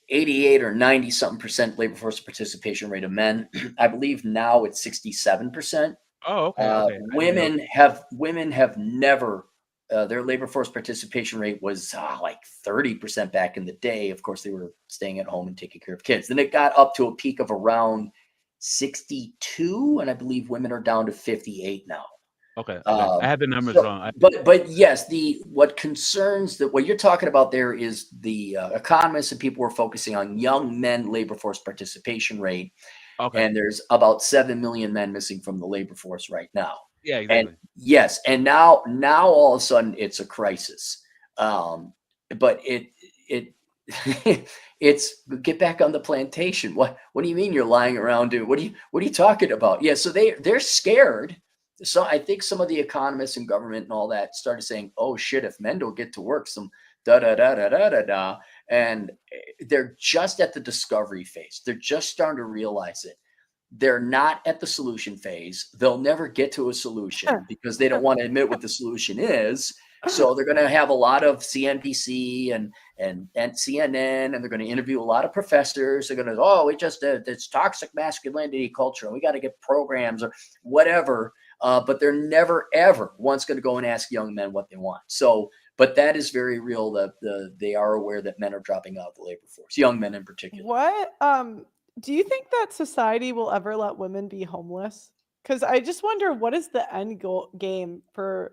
88 or 90 something percent labor force participation rate of men. I believe now it's 67%. Oh, okay. Women have never, their labor force participation rate was like 30% back in the day. Of course, they were staying at home and taking care of kids. Then it got up to a peak of around 62, and I believe women are down to 58 now. Okay. I had the numbers wrong. But yes, what you're talking about there is the economists and people were focusing on young men labor force participation rate. Okay. And there's about 7 million men missing from the labor force right now. Yeah, exactly. And yes, and now all of a sudden it's a crisis. But it it's get back on the plantation. What do you mean you're lying around, dude? What are you talking about? Yeah, so they're scared. So I think some of the economists and government and all that started saying, "Oh shit, if men don't get to work, some da da da da da da da," and they're just at the discovery phase. They're just starting to realize it. They're not at the solution phase. They'll never get to a solution because they don't want to admit what the solution is. So they're going to have a lot of CNBC and CNN, and they're going to interview a lot of professors. They're going to, it's toxic masculinity culture, and we got to get programs or whatever. But they're never, ever once going to go and ask young men what they want. So, but that is very real. They are aware that men are dropping out of the labor force, young men in particular. What do you think that society will ever let women be homeless? Because I just wonder, what is the end game for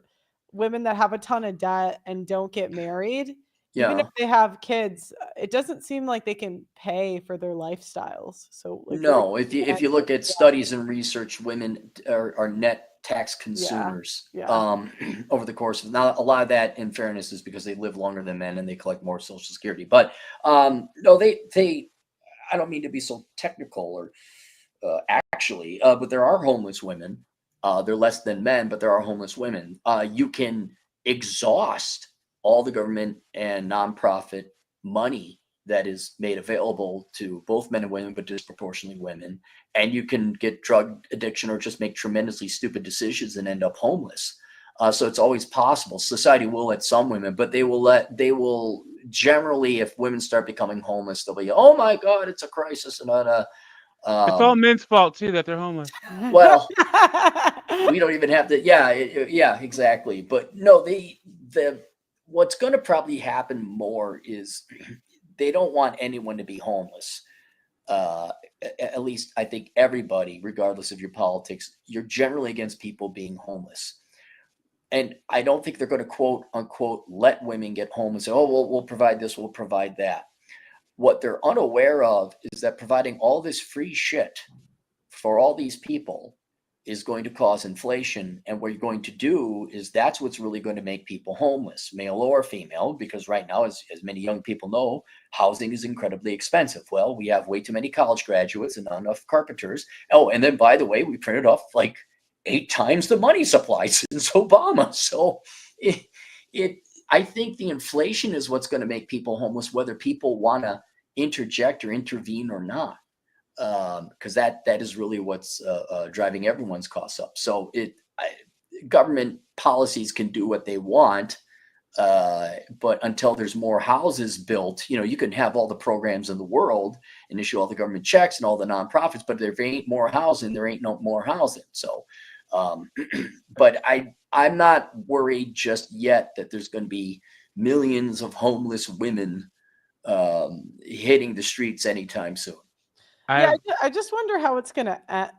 women that have a ton of debt and don't get married? Even if they have kids, it doesn't seem like they can pay for their lifestyles. So like, no, if you look at studies and research, women are net tax consumers over the course of, now a lot of that, in fairness, is because they live longer than men and they collect more Social Security. But no, they I don't mean to be so technical or actually, but there are homeless women. They're less than men, but there are homeless women. You can exhaust all the government and nonprofit money that is made available to both men and women, but disproportionately women. And you can get drug addiction or just make tremendously stupid decisions and end up homeless. So it's always possible. Society will let some women, but they will generally, if women start becoming homeless, they'll be, oh my God, it's a crisis. And it's all men's fault too that they're homeless. Well, we don't even have to. Yeah, exactly. But no, what's going to probably happen more is they don't want anyone to be homeless. At least I think everybody, regardless of your politics, you're generally against people being homeless. And I don't think they're going to quote unquote let women get home and say, oh, we'll provide this, we'll provide that. What they're unaware of is that providing all this free shit for all these people is going to cause inflation. And what you're going to do is that's what's really going to make people homeless, male or female, because right now, as many young people know, housing is incredibly expensive. Well, we have way too many college graduates and not enough carpenters. Oh, and then, by the way, we printed off like 8 times the money supply since Obama. So I think the inflation is what's going to make people homeless, whether people want to interject or intervene or not. Because that is really what's driving everyone's costs up. So government policies can do what they want, but until there's more houses built, you can have all the programs in the world and issue all the government checks and all the nonprofits, but if there ain't more housing, there ain't no more housing. So, but I'm not worried just yet that there's going to be millions of homeless women hitting the streets anytime soon. I just wonder how it's gonna I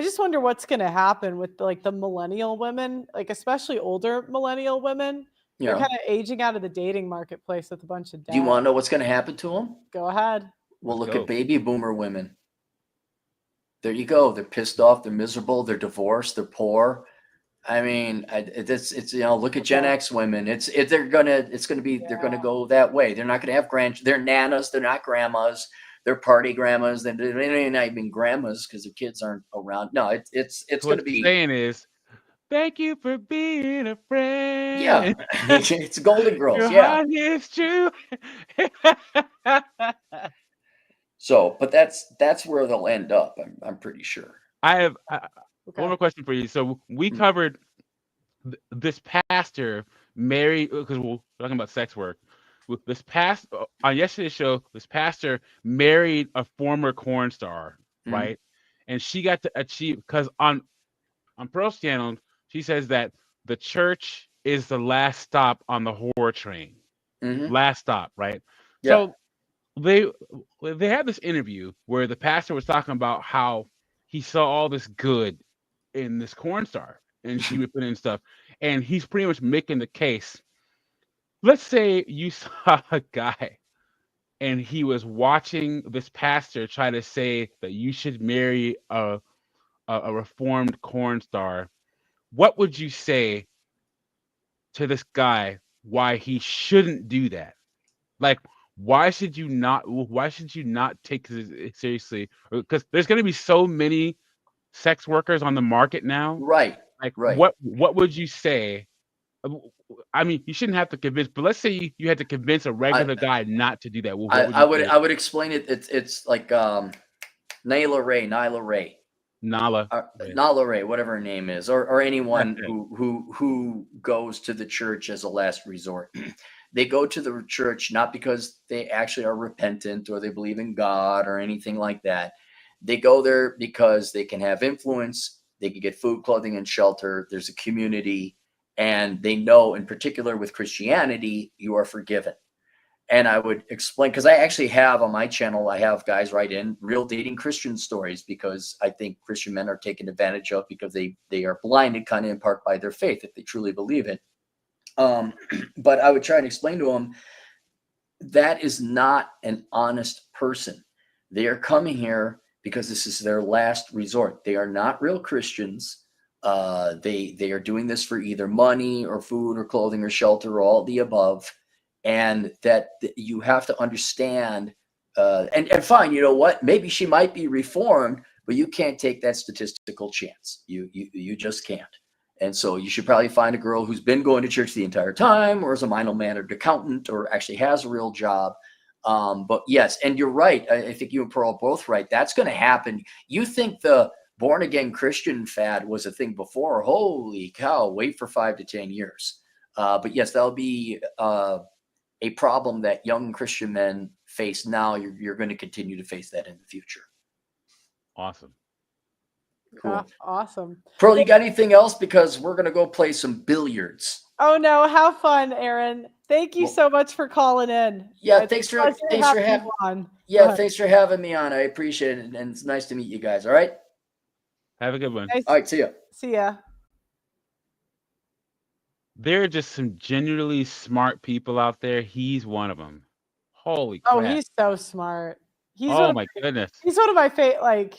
just wonder what's gonna happen with like the millennial women, like especially older millennial women. They're kind of aging out of the dating marketplace with a bunch of debt. Do you want to know what's going to happen to them? Go ahead. Well, look at baby boomer women. There you go. They're pissed off. They're miserable. They're divorced. They're poor. I mean, it's look at Gen X women. They're gonna go that way. They're not gonna have they're nanas. They're not grandmas. They're party grandmas. They're not even grandmas because their kids aren't around. No, it's gonna be. What saying is, thank you for being a friend. Yeah, it's Golden Girls. Your Yeah, heart is true. So, but that's where they'll end up. I'm pretty sure. I have one more question for you. So we covered this pastor married, because we're talking about sex work. This on yesterday's show, this pastor married a former porn star, right? And she got to achieve, because on Pearl's channel, she says that the church is the last stop on the whore train. Last stop, right? Yeah. So they had this interview where the pastor was talking about how he saw all this good in this porn star, and she would put in stuff, and he's pretty much making the case. Let's say you saw a guy and he was watching this pastor try to say that you should marry a reformed corn star, what would you say to this guy why he shouldn't do that? Like, why should you not take it seriously? Because there's going to be so many sex workers on the market now. Right. Like, Right. what would you say? I mean, you shouldn't have to convince, but let's say you had to convince a regular guy not to do that. What would you say? I would explain it. It's like Nyla Ray, Nala Ray, whatever her name is, or anyone who goes to the church as a last resort. They go to the church not because they actually are repentant or they believe in God or anything like that. They go there because they can have influence, they can get food, clothing, and shelter. There's a community, and they know, in particular with Christianity, you are forgiven. And I would explain, because I actually have on my channel, I have guys write in real dating Christian stories, because I think Christian men are taken advantage of because they are blinded kind of in part by their faith if they truly believe it. But I would try and explain to them that is not an honest person. They are coming here because this is their last resort. They are not real Christians. They are doing this for either money or food or clothing or shelter or all of the above. And that you have to understand, and fine, you know what? Maybe she might be reformed, but you can't take that statistical chance. You just can't. And so you should probably find a girl who's been going to church the entire time, or is a mild-mannered accountant, or actually has a real job. But yes, and you're right. I think you and Pearl are both right. That's going to happen. You think the born-again Christian fad was a thing before? Holy cow, wait for 5 to 10 years. But yes, that'll be a problem that young Christian men face now. You're going to continue to face that in the future. Awesome. Cool. Awesome. Pearl, you got anything else? Because we're going to go play some billiards. Oh no, how fun, Aaron. Thank you so much for calling in. Yeah, thanks for having me on. I appreciate it, and it's nice to meet you guys. All right. Have a good one. All right, see ya. See ya. There are just some genuinely smart people out there. He's one of them. Holy crap. Oh, he's so smart. My goodness. He's one of my favorite,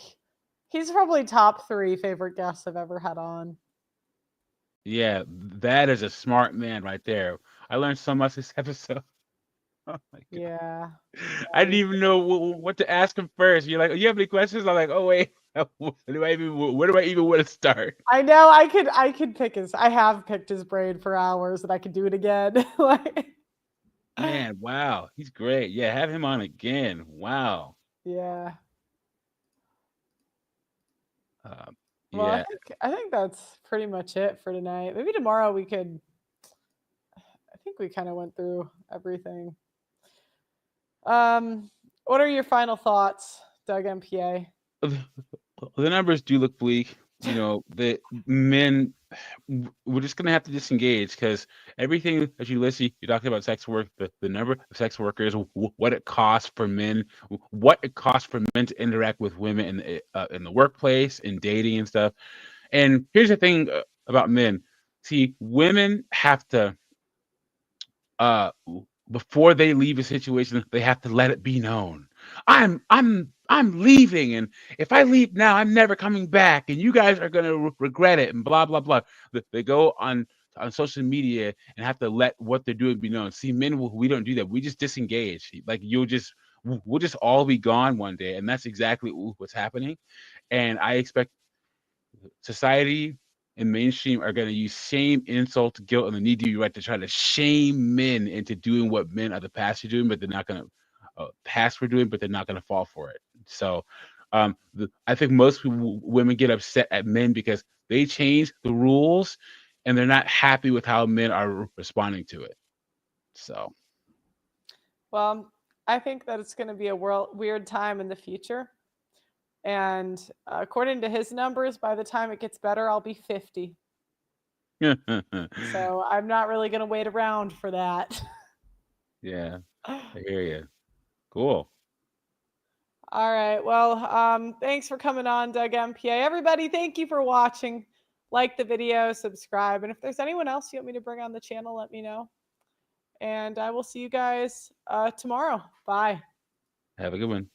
he's probably top 3 favorite guests I've ever had on. Yeah, that is a smart man right there. I learned so much this episode. Oh my God. Yeah. I didn't even know what to ask him first. You're like, oh, you have any questions? I'm like, oh wait, where do I even want to start? I know I could pick I have picked his brain for hours, and I could do it again. Man, wow, he's great. Yeah, have him on again. Wow. Yeah. Well, yeah. I think that's pretty much it for tonight. Maybe tomorrow we could. I think we kind of went through everything. What are your final thoughts, Doug MPA? The numbers do look bleak. You know, the men, we're just going to have to disengage, because everything that you listen, you're talking about sex work, the number of sex workers, what it costs for men, what it costs for men to interact with women in the workplace, in dating and stuff. And here's the thing about men. See, women have to, before they leave a situation, they have to let it be known. I'm leaving, and if I leave now, I'm never coming back, and you guys are gonna regret it, and blah blah blah. They go on social media and have to let what they're doing be known. See, men, we don't do that. We just disengage. Like we'll just all be gone one day, and that's exactly what's happening. And I expect society and mainstream are going to use shame, insult, guilt, and the need to be right to try to shame men into doing what men of the past are doing, but they're not going to past we're doing, but they're not going to fall for it. So I think most women get upset at men because they change the rules and they're not happy with how men are responding to it. So, well, I think that it's going to be a weird time in the future. And according to his numbers, by the time it gets better, I'll be 50. So I'm not really going to wait around for that. Yeah, I hear you. Cool. All right. Well, thanks for coming on, Doug MPA. Everybody, thank you for watching. Like the video, subscribe. And if there's anyone else you want me to bring on the channel, let me know. And I will see you guys tomorrow. Bye. Have a good one.